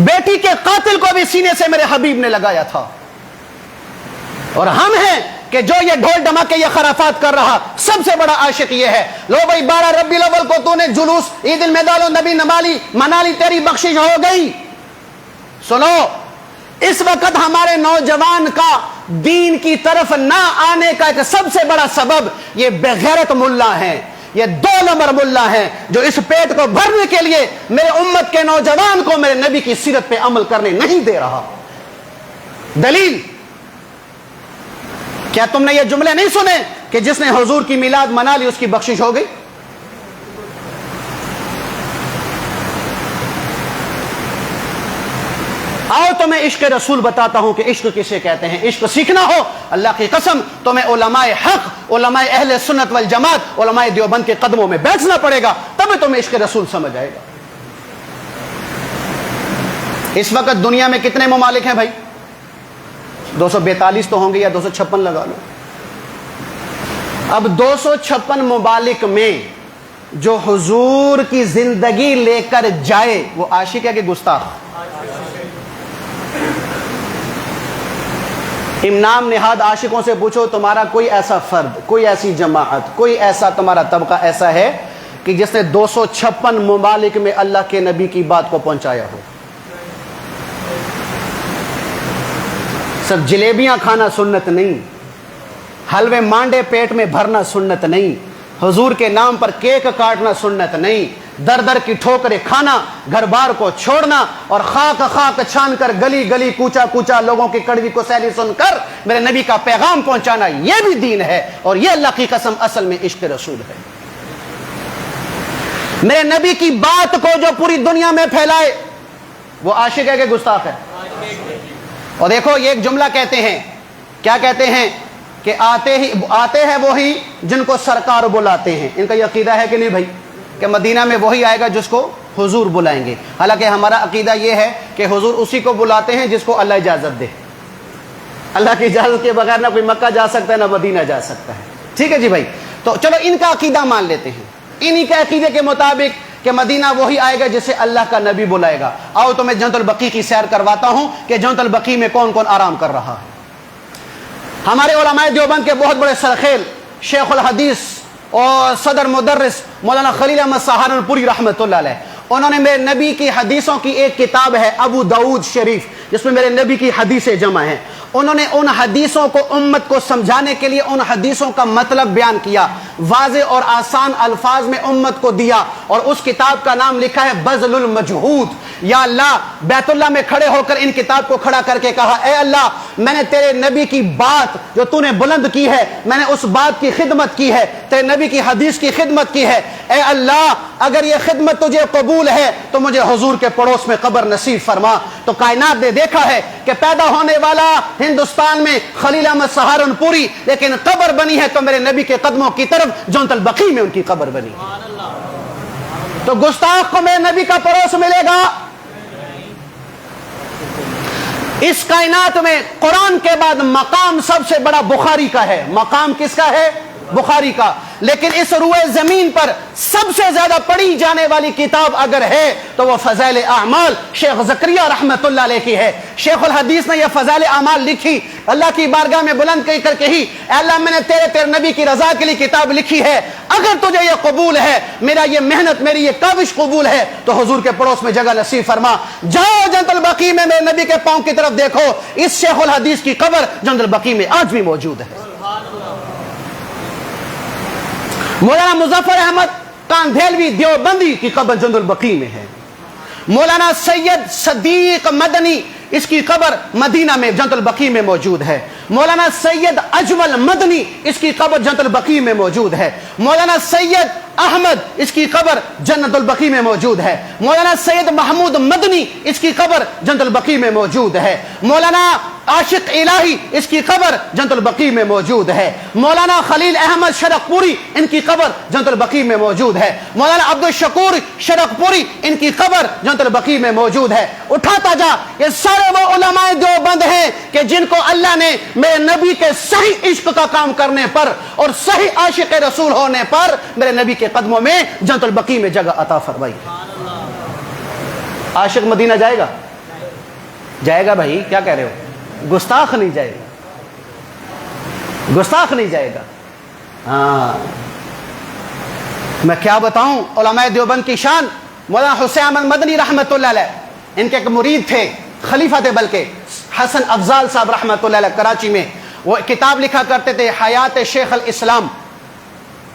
Speaker 1: بیٹی کے قاتل کو بھی سینے سے میرے حبیب نے لگایا تھا. اور ہم ہیں کہ جو یہ ڈھول ڈمکے یہ خرافات کر رہا سب سے بڑا عاشق یہ ہے. لو بھائی 12 ربیع الاول کو تو نے جلوس عید المیلاد النبی منا لی, تیری بخشش ہو گئی. سنو, اس وقت ہمارے نوجوان کا دین کی طرف نہ آنے کا ایک سب سے بڑا سبب یہ بے غیرت ملا ہیں, یہ 2 نمبر ملا ہیں جو اس پیٹ کو بھرنے کے لیے میرے امت کے نوجوان کو میرے نبی کی سیرت پہ عمل کرنے نہیں دے رہا. دلیل کیا تم نے یہ جملے نہیں سنے کہ جس نے حضور کی میلاد منا لی اس کی بخشش ہو گئی؟ آؤ تو میں عشق رسول بتاتا ہوں کہ عشق کسے کہتے ہیں. عشق سیکھنا ہو اللہ کی قسم تمہیں علماء حق, علماء اہل سنت والجماعت, علماء دیوبند کے قدموں میں بیٹھنا پڑے گا, تب تمہیں عشق رسول سمجھ آئے گا. اس وقت دنیا میں کتنے ممالک ہیں بھائی؟ 242 تو ہوں گے یا 256 لگا لو. اب 256 ممالک میں جو حضور کی زندگی لے کر جائے وہ عاشق ہے کہ گستاخ؟ امام نہاد عاشقوں سے پوچھو تمہارا کوئی ایسا فرد, کوئی ایسی جماعت, کوئی ایسا تمہارا طبقہ ایسا ہے کہ جس نے 256 ممالک میں اللہ کے نبی کی بات کو پہنچایا ہو؟ صرف جلیبیاں کھانا سنت نہیں, حلوے مانڈے پیٹ میں بھرنا سنت نہیں, حضور کے نام پر کیک کاٹنا سنت نہیں, در در کی ٹھوکریں کھانا, گھر بار کو چھوڑنا اور خاک خاک چھان کر گلی گلی کوچا کوچا لوگوں کی کڑوی کو سیلی سن کر میرے نبی کا پیغام پہنچانا, یہ بھی دین ہے. اور یہ اللہ کی قسم اصل میں عشق رسول ہے. میرے نبی کی بات کو جو پوری دنیا میں پھیلائے وہ عاشق ہے کہ گستاخ ہے؟ اور دیکھو یہ ایک جملہ کہتے ہیں, کیا کہتے ہیں کہ آتے ہیں وہی جن کو سرکار بلاتے ہیں. ان کا یہ عقیدہ ہے کہ نہیں بھائی کہ مدینہ میں وہی آئے گا جس کو حضور بلائیں گے؟ حالانکہ ہمارا عقیدہ یہ ہے کہ حضور اسی کو بلاتے ہیں جس کو اللہ اجازت دے. اللہ کی اجازت کے بغیر نہ کوئی مکہ جا سکتا ہے نہ مدینہ جا سکتا ہے. ٹھیک ہے جی بھائی, تو چلو ان کا عقیدہ مان لیتے ہیں. انہی کے عقیدے کے مطابق کہ مدینہ وہی آئے گا جسے اللہ کا نبی بلائے گا. آؤ تو میں جنت البقیع کی سیر کرواتا ہوں کہ جنت البقیع میں کون کون آرام کر رہا ہے. ہمارے علماء دیوبند کے بہت بڑے سرخیل شیخ الحدیث اور صدر مدرس مولانا خلیل احمد سہارنپوری رحمۃ اللہ علیہ, انہوں نے میرے نبی کی حدیثوں کی ایک کتاب ہے ابو داؤد شریف جس میں میرے نبی کی حدیثیں جمع ہیں. انہوں نے ان حدیثوں کو امت کو سمجھانے کے لیے ان حدیثوں کا مطلب بیان کیا, واضح اور آسان الفاظ میں امت کو دیا, اور اس کتاب کا نام لکھا ہے بذل المجہود. یا اللہ, بیت اللہ میں کھڑے ہو کر ان کتاب کو کھڑا کر کے کہا, اے اللہ میں نے تیرے نبی کی بات جو تو نے بلند کی ہے میں نے اس بات کی خدمت کی ہے, تیرے نبی کی حدیث کی خدمت کی ہے. اے اللہ اگر یہ خدمت تجھے قبول ہے تو مجھے حضور کے پڑوس میں قبر نصیب فرما. تو کائنات نے دیکھا ہے کہ پیدا ہونے والا ہندوستان میں خلیل احمد سہارنپوری, لیکن قبر بنی ہے تو میرے نبی کے قدموں کی طرف جنت البقیع میں ان کی قبر بنی. تو گستاخ کو میرے نبی کا پڑوس ملے گا؟ اس کائنات میں قرآن کے بعد مقام سب سے بڑا بخاری کا ہے. مقام کس کا ہے؟ بخاری کا. لیکن اس روئے زمین پر سب سے زیادہ پڑھی جانے والی کتاب اگر ہے تو وہ فضائل اعمال شیخ زکریا رحمت اللہ علیہ کی ہے. شیخ الحدیث نے یہ فضائل اعمال لکھی, اللہ کی بارگاہ میں بلند کر کے ہی, اے اللہ میں نے تیرے نبی کی رضا کے لیے کتاب لکھی ہے, اگر تجھے یہ قبول ہے, میرا یہ محنت میری یہ کاوش قبول ہے, تو حضور کے پڑوس میں جگہ نصیب فرما. جاؤ جنت البقیع میں میرے نبی کے پاؤں کی طرف دیکھو, اس شیخ الحدیث کی قبر جنت البقیع میں آج بھی موجود ہے. مولانا مظفر احمد کاندھیلوی دیوبندی کی قبر جنت البقیع میں ہے. مولانا سید صدیق مدنی اس کی قبر مدینہ میں جنت البقیع میں موجود ہے. مولانا سید اجمل مدنی اس کی قبر جنت البقیع میں موجود ہے. مولانا سید احمد اس کی قبر جنت البقیع میں موجود ہے. مولانا سید محمود مدنی اس کی قبر جنت البقیع میں موجود ہے. مولانا عاشق الہی اس کی قبر جنت البقیع میں موجود ہے. مولانا خلیل احمد شرقپوری ان کی قبر جنت البقیع میں موجود ہے. مولانا عبدالشکور شرقپوری ان کی قبر جنت البقیع میں موجود ہے. اٹھاتا جا, یہ سارے وہ علماء دیوبند ہیں کہ جن کو اللہ نے میرے نبی کے صحیح عشق کا کام کرنے پر اور صحیح عاشق رسول ہونے پر میرے نبی کے قدموں میں جنت البقیع میں جگہ عطا فرمائی. عاشق مدینہ جائے گا؟ جائے گا بھائی، کیا کہہ رہے ہو؟ گستاخ نہیں جائے گا، گستاخ نہیں جائے گا۔ ہاں میں کیا بتاؤں علماء دیوبند کی شان۔ مولانا حسین احمد مدنی رحمۃ اللہ علیہ، ان کے ایک مرید تھے، خلیفہ تھے بلکہ، حسن افضال صاحب رحمۃ اللہ علیہ، کراچی میں وہ کتاب لکھا کرتے تھے حیات شیخ الاسلام،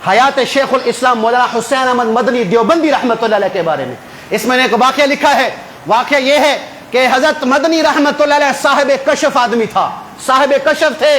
Speaker 1: حیات شیخ الاسلام مولانا حسین احمد مدنی دیوبندی رحمۃ اللہ علیہ کے بارے میں۔ اس میں نے ایک واقعہ لکھا ہے، واقعہ یہ ہے کہ حضرت مدنی رحمۃ اللہ علیہ صاحب کشف آدمی تھا، صاحب کشف تھے،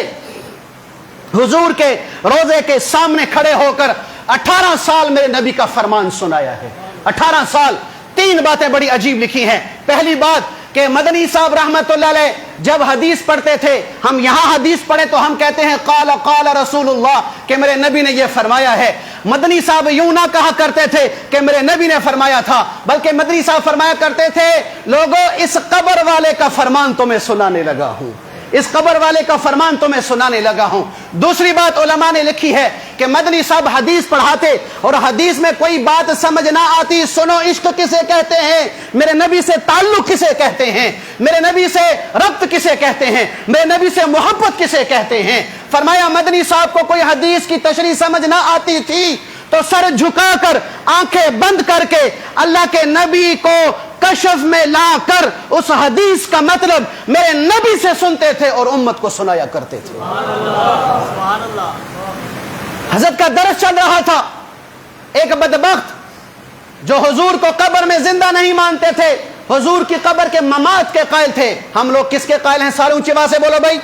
Speaker 1: حضور کے روضے کے سامنے کھڑے ہو کر 18 سال میرے نبی کا فرمان سنایا ہے، 18 سال۔ 3 باتیں بڑی عجیب لکھی ہیں۔ پہلی بات کہ مدنی صاحب رحمت اللہ علیہ جب حدیث پڑھتے تھے، ہم یہاں حدیث پڑھیں تو ہم کہتے ہیں قال قال رسول اللہ، کہ میرے نبی نے یہ فرمایا ہے۔ مدنی صاحب یوں نہ کہا کرتے تھے کہ میرے نبی نے فرمایا تھا، بلکہ مدنی صاحب فرمایا کرتے تھے لوگوں اس قبر والے کا فرمان تمہیں سنانے لگا ہوں، اس قبر والے کا فرمان تمہیں سنانے لگا ہوں۔ دوسری بات علماء نے لکھی ہے کہ مدنی صاحب حدیث پڑھاتے اور حدیث میں کوئی بات سمجھ نہ آتی، سنو عشق کسے کہتے ہیں، میرے نبی سے تعلق کسے کہتے ہیں، میرے نبی سے ربط کسے کہتے ہیں، میرے نبی سے محبت کسے کہتے ہیں۔ فرمایا مدنی صاحب کو کوئی حدیث کی تشریح سمجھ نہ آتی تھی تو سر جھکا کر آنکھیں بند کر کے اللہ کے نبی کو کشف میں لا کر اس حدیث کا مطلب میرے نبی سے سنتے تھے اور امت کو سنایا کرتے تھے۔ حضرت کا درس چل رہا تھا، ایک بدبخت جو حضور کو قبر میں زندہ نہیں مانتے تھے، حضور کی قبر کے ممات کے قائل تھے۔ ہم لوگ کس کے قائل ہیں؟ سارے اونچی آواز سے بولو بھائی،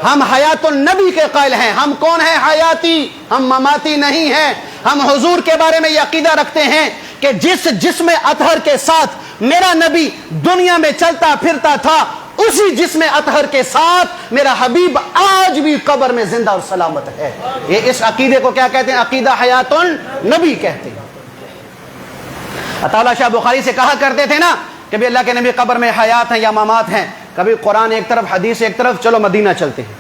Speaker 1: ہم حیات النبی کے قائل ہیں۔ ہم کون ہیں؟ حیاتی، ہم مماتی نہیں ہیں۔ ہم حضور کے بارے میں یہ عقیدہ رکھتے ہیں کہ جس جسم اطہر کے ساتھ میرا نبی دنیا میں چلتا پھرتا تھا، اسی جسم اطہر کے ساتھ میرا حبیب آج بھی قبر میں زندہ اور سلامت ہے۔ یہ اس عقیدے کو کیا کہتے ہیں؟ عقیدہ حیات النبی کہتے ہیں۔ عطاءاللہ شاہ بخاری سے کہا کرتے تھے نا کہ بھی اللہ کے نبی قبر میں حیات ہیں یا ممات ہیں، کبھی قرآن ایک طرف حدیث ایک طرف، چلو مدینہ چلتے ہیں۔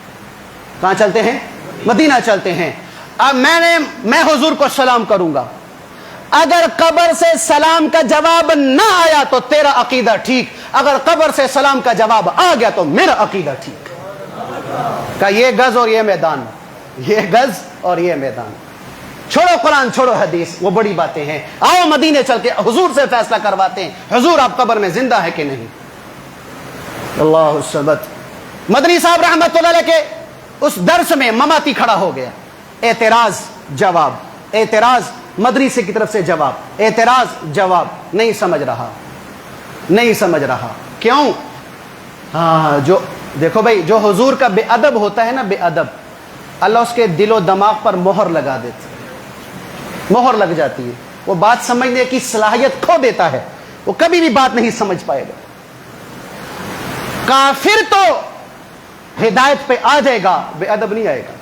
Speaker 1: کہاں چلتے ہیں؟ مدینہ چلتے ہیں۔ اب میں حضور کو سلام کروں گا، اگر قبر سے سلام کا جواب نہ آیا تو تیرا عقیدہ ٹھیک، اگر قبر سے سلام کا جواب آ گیا تو میرا عقیدہ ٹھیک۔ کہ یہ گز اور یہ میدان، یہ گز اور یہ میدان، چھوڑو قرآن چھوڑو حدیث، وہ بڑی باتیں ہیں۔ آؤ مدینے چل کے حضور سے فیصلہ کرواتے ہیں، حضور آپ قبر میں زندہ ہے کہ نہیں۔ اللہ الصمد۔ مدنی صاحب رحمت اللہ علیہ کے اس درس میں مماتی کھڑا ہو گیا، اعتراض جواب، اعتراض مدنی سے کی طرف سے جواب، اعتراض جواب، نہیں سمجھ رہا، نہیں سمجھ رہا۔ کیوں؟ ہاں جو دیکھو بھائی، جو حضور کا بے ادب ہوتا ہے نا، بے ادب، اللہ اس کے دل و دماغ پر مہر لگا دیتا ہے، مہر لگ جاتی ہے، وہ بات سمجھنے کی صلاحیت کھو دیتا ہے، وہ کبھی بھی بات نہیں سمجھ پائے گا۔ کافر تو ہدایت پہ آ جائے گا، بے ادب نہیں آئے گا،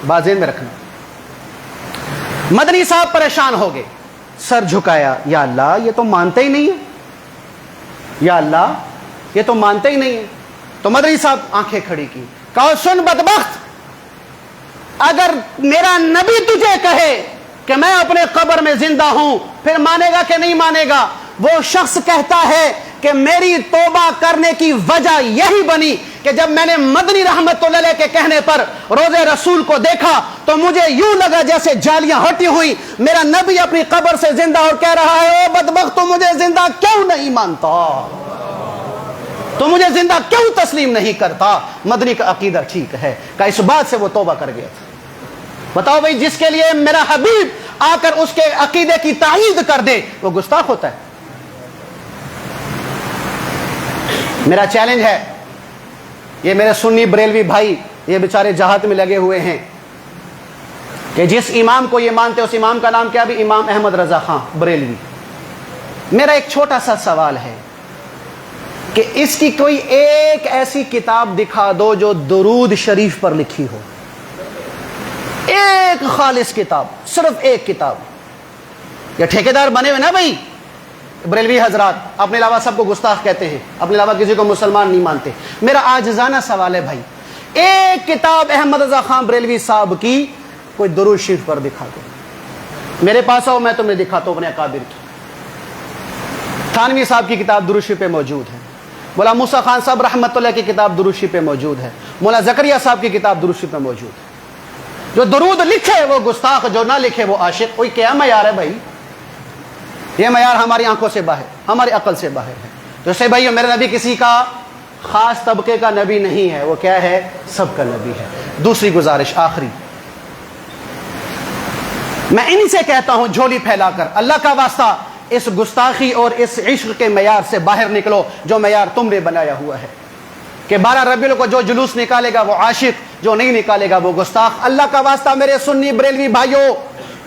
Speaker 1: بات ذہن میں رکھنا۔ مدنی صاحب پریشان ہو گئے، سر جھکایا، یا اللہ یہ تو مانتے ہی نہیں ہے، یا اللہ یہ تو مانتے ہی نہیں ہے۔ تو مدنی صاحب آنکھیں کھڑی کی، کہو سن بدبخت، اگر میرا نبی تجھے کہے کہ میں اپنے قبر میں زندہ ہوں، پھر مانے گا کہ نہیں مانے گا؟ وہ شخص کہتا ہے کہ میری توبہ کرنے کی وجہ یہی بنی کہ جب میں نے مدنی رحمت اللہ علیہ کے کہنے پر روزے رسول کو دیکھا تو مجھے یوں لگا جیسے جالیاں ہٹی ہوئی، میرا نبی اپنی قبر سے زندہ اور کہہ رہا ہے او بدبخت، تو مجھے زندہ کیوں نہیں مانتا، تو مجھے زندہ کیوں تسلیم نہیں کرتا؟ مدنی کا عقیدہ ٹھیک ہے، کہ اس بات سے وہ توبہ کر گیا تھا۔ بتاؤ بھائی، جس کے لیے میرا حبیب آ کر اس کے عقیدے کی تائید کر دے وہ گستاخ ہوتا ہے۔ میرا چیلنج ہے، یہ میرے سنی بریلوی بھائی یہ بیچارے جہاد میں لگے ہوئے ہیں کہ جس امام کو یہ مانتے اس امام کا نام کیا بھی؟ امام احمد رضا خان بریلوی۔ میرا ایک چھوٹا سا سوال ہے کہ اس کی کوئی ایک ایسی کتاب دکھا دو جو درود شریف پر لکھی ہو، ایک خالص کتاب، صرف ایک کتاب۔ یہ ٹھیکیدار بنے ہوئے نا بھائی بریلوی حضرات، اپنے علاوہ سب کو گستاخ کہتے ہیں، اپنے علاوہ کسی کو مسلمان نہیں مانتے۔ میرا عاجزانہ سوال ہے بھائی، ایک کتاب احمد رضا خان بریلوی صاحب کی کوئی درود شریف پر دکھا دو، میرے پاس آؤ میں تمہیں دکھاتا ہوں اپنے اکابر کی۔ تھانوی صاحب کی کتاب درود شریف پہ موجود ہے، مولا موسیٰ خان صاحب رحمۃ اللہ کی کتاب دروشی پہ موجود ہے، مولا زکریہ صاحب کی کتاب دروشی پہ موجود ہے۔ جو درود لکھے وہ گستاخ، جو نہ لکھے وہ عاشق۔ کوئی کیا معیار ہے بھائی؟ یہ معیار ہماری آنکھوں سے باہر، ہماری عقل سے باہر ہے۔ تو سے بھائی میرے نبی کسی کا خاص طبقے کا نبی نہیں ہے، وہ کیا ہے؟ سب کا نبی ہے۔ دوسری گزارش آخری، میں انہی سے کہتا ہوں جھولی پھیلا کر، اللہ کا واسطہ اس گستاخی اور اس عشق کے معیار سے باہر نکلو جو معیار تم نے بنایا ہوا ہے کہ 12 ربیع کو جو جلوس نکالے گا وہ عاشق، جو نہیں نکالے گا وہ گستاخ۔ اللہ کا واسطہ میرے سنی بریلوی بھائیوں،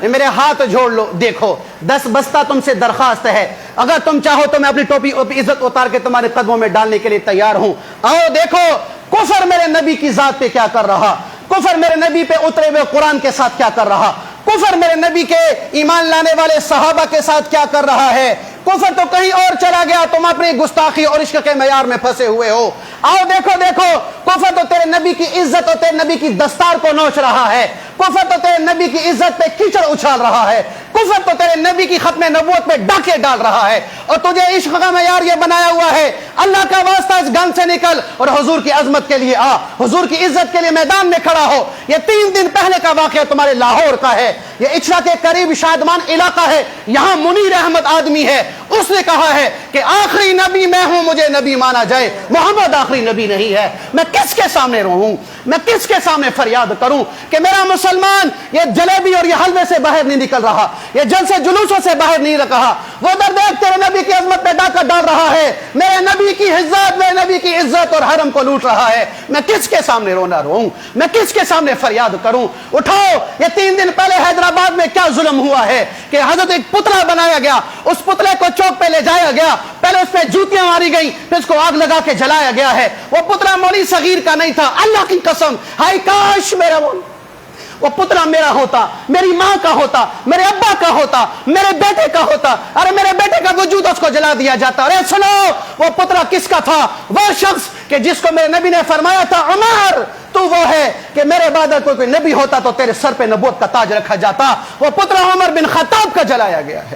Speaker 1: میرے ہاتھ جوڑ لو، دیکھو 10 بستہ تم سے درخواست ہے، اگر تم چاہو تو میں اپنی ٹوپی عزت اتار کے تمہارے قدموں میں ڈالنے کے لیے تیار ہوں۔ آؤ دیکھو کفر میرے نبی کی ذات پہ کیا کر رہا، کفر میرے نبی پہ اترے ہوئے قرآن کے ساتھ کیا کر رہا، کفر میرے نبی کے ایمان لانے والے صحابہ کے ساتھ کیا کر رہا ہے۔ کفر تو کہیں اور چلا گیا، تم اپنی گستاخی اور عشق کے معیار میں پھنسے ہوئے ہو۔ آؤ دیکھو دیکھو، کفر تو تیرے نبی کی عزت اور تیرے نبی کی دستار کو نوچ رہا ہے، کفر تو تیرے نبی کی عزت پہ کیچڑ اچھال رہا ہے، کفر تو تیرے نبی کی ختم نبوت پہ ڈاکے ڈال رہا ہے، اور تجھے عشق کا معیار یہ بنایا ہوا ہے۔ اللہ کا واسطہ اس گن سے نکل اور حضور کی عظمت کے لیے آ، حضور کی عزت کے لیے میدان میں کھڑا ہو۔ یہ 3 دن پہلے کا واقعہ تمہارے لاہور کا ہے، یہ اچھا کے قریب شادمان علاقہ ہے، یہاں منیر احمد آدمی ہے، اس نے کہا ہے کہ آخری نبی میں ہوں، مجھے نبی مانا جائے، محمد آخری نبی نہیں ہے۔ میں کس کے سامنے روؤں، میں کس کے سامنے فریاد کروں کہ میرا مسلمان یہ جلیبی اور یہ حلوے سے باہر نہیں نکل رہا، یہ جلسے جلوسوں سے باہر نہیں رکھا، وہ در دیکھ تیرے نبی کی عظمت پہ ڈاکہ ڈال رہا ہے، میرے نبی کی عزت، میرے نبی کی عزت اور حرم کو لوٹ رہا ہے۔ میں کس کے سامنے رونا روؤں، میں کس کے سامنے فریاد کروں؟ اٹھاؤ، یہ 3 دن پہلے حیدرآباد میں کیا ظلم ہوا ہے کہ حضرت ایک پتلا بنایا گیا، اس پتلے کو چوک پہ لے جایا گیا، پہلے اس پہ جوتیاں ماری گئی، پھر اس کو آگ لگا کے جلایا گیا ہے۔ وہ پتلا مولوی صغیر کا نہیں تھا، اللہ کی قسم، ہائی کاش میرا وہ پتلا میرا ہوتا، میری ماں کا ہوتا، میرے ابا کا ہوتا، میرے بیٹے کا ہوتا، ارے میرے بیٹے کا وجود اس کو جلا دیا جاتا۔ ارے سنو، وہ پتلا کس کا تھا؟ وہ شخص کہ جس کو میرے نبی نے فرمایا تھا عمر تو وہ ہے کہ میرے بعد اگر کوئی نبی ہوتا تو تیرے سر پہ نبوت کا تاج رکھا جاتا۔ وہ پتلا عمر بن خطاب کا جلایا گیا ہے۔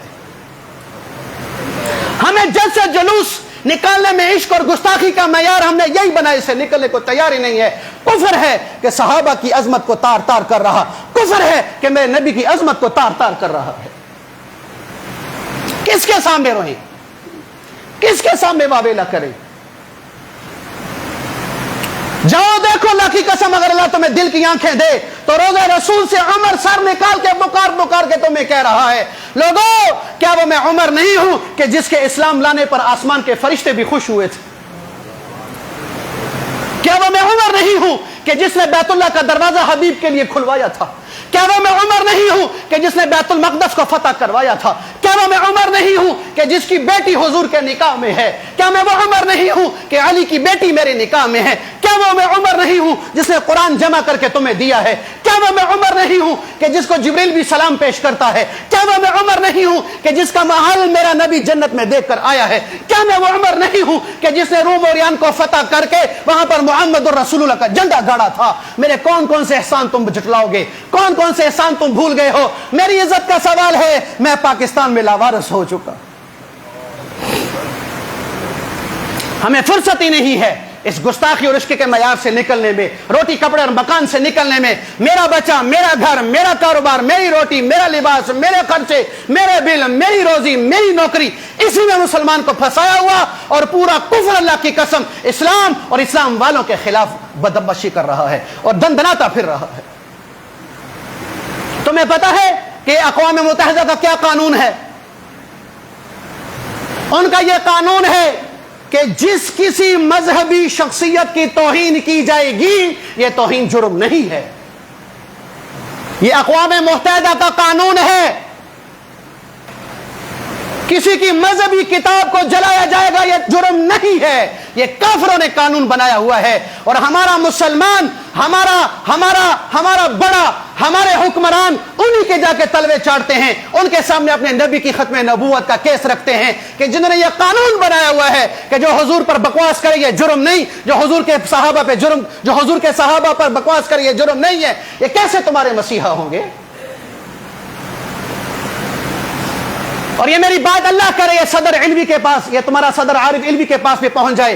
Speaker 1: ہمیں جلسے جلوس نکالنے میں عشق اور گستاخی کا معیار ہم نے یہی بنایا، سے نکلنے کو تیار ہی نہیں ہے۔ کفر ہے کہ صحابہ کی عظمت کو تار تار کر رہا، کفر ہے کہ میرے نبی کی عظمت کو تار تار کر رہا ہے۔ کس کے سامنے روئیں، کس کے سامنے واویلا کریں؟ جاؤ دیکھو، اللہ کی قسم اگر اللہ تمہیں دل کی آنکھیں دے تو روزہ رسول سے عمر سر نکال کے پکار کے تمہیں کہہ رہا ہے، لوگوں کیا وہ میں عمر نہیں ہوں کہ جس کے اسلام لانے پر آسمان کے فرشتے بھی خوش ہوئے تھے؟ کیا وہ میں عمر نہیں ہوں کہ جس نے بیت اللہ کا دروازہ حبیب کے لیے کھلوایا تھا؟ کیا وہ میں عمر نہیں ہوں کہ جس نے بیت المقدس کو فتح کروایا تھا؟ کیا وہ میں عمر نہیں ہوں کہ جس کی بیٹی حضور کے نکاح میں ہے؟ کیا میں وہ عمر نہیں ہوں کہ علی کی بیٹی میرے نکاح میں ہے؟ کیا وہ میں عمر نہیں ہوں جس نے قرآن جمع کر کے تمہیں دیا ہے؟ کیا وہ میں عمر نہیں ہوں کہ جس کو جبریل بھی سلام پیش کرتا ہے؟ کیا وہ میں عمر نہیں ہوں کہ جس کا محل میرا نبی جنت میں دیکھ کر آیا ہے؟ کیا میں وہ عمر نہیں ہوں کہ جس نے روم اور ایران کو فتح کر کے وہاں پر محمد الرسول اللہ کا جھنڈا گاڑا تھا؟ میرے کون کون سے احسان تم جھٹلاؤ گے؟ کون کون سے احسان تم بھول گئے ہو؟ میری عزت کا سوال ہے، میں پاکستان میں لاوارث ہو چکا، ہمیں فرصت ہی نہیں ہے اس گستاخی اور عشق کے معیار سے نکلنے میں، روٹی کپڑے اور مکان سے نکلنے میں۔ میرا بچہ، میرا گھر، میرا کاروبار، میری روٹی، میرا لباس، میرے خرچے، میرے بل، میری روزی، میری نوکری، اسی میں مسلمان کو پھنسایا ہوا اور پورا کفر اللہ کی قسم اسلام اور اسلام والوں کے خلاف بدمعاشی کر رہا ہے اور دندناتا پھر رہا ہے۔ تمہیں پتا ہے کہ اقوام متحدہ کا کیا قانون ہے؟ ان کا یہ قانون ہے کہ جس کسی مذہبی شخصیت کی توہین کی جائے گی یہ توہین جرم نہیں ہے۔ یہ اقوام متحدہ کا قانون ہے۔ کسی کی مذہبی کتاب کو جلایا جائے گا یہ جرم نہیں ہے، یہ کافروں نے قانون بنایا ہوا ہے۔ اور ہمارا مسلمان، ہمارا بڑا، ہمارے حکمران انہی کے جا کے تلوے چاڑتے ہیں، ان کے سامنے اپنے نبی کی ختم نبوت کا کیس رکھتے ہیں کہ جنہوں نے یہ قانون بنایا ہوا ہے کہ جو حضور پر بکواس کرے یہ جرم نہیں، جو حضور کے صحابہ پر بکواس کرے یہ جرم نہیں ہے۔ یہ کیسے تمہارے مسیحا ہوں گے؟ اور یہ میری بات اللہ کرے یہ صدر علوی کے پاس، یہ تمہارا صدر عارف علوی کے پاس بھی پہنچ جائے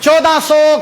Speaker 1: 1400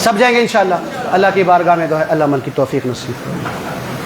Speaker 1: سب جائیں گے انشاءاللہ. اللہ کی بارگاہ میں دعا ہے اللہ عمل کی توفیق نصیب.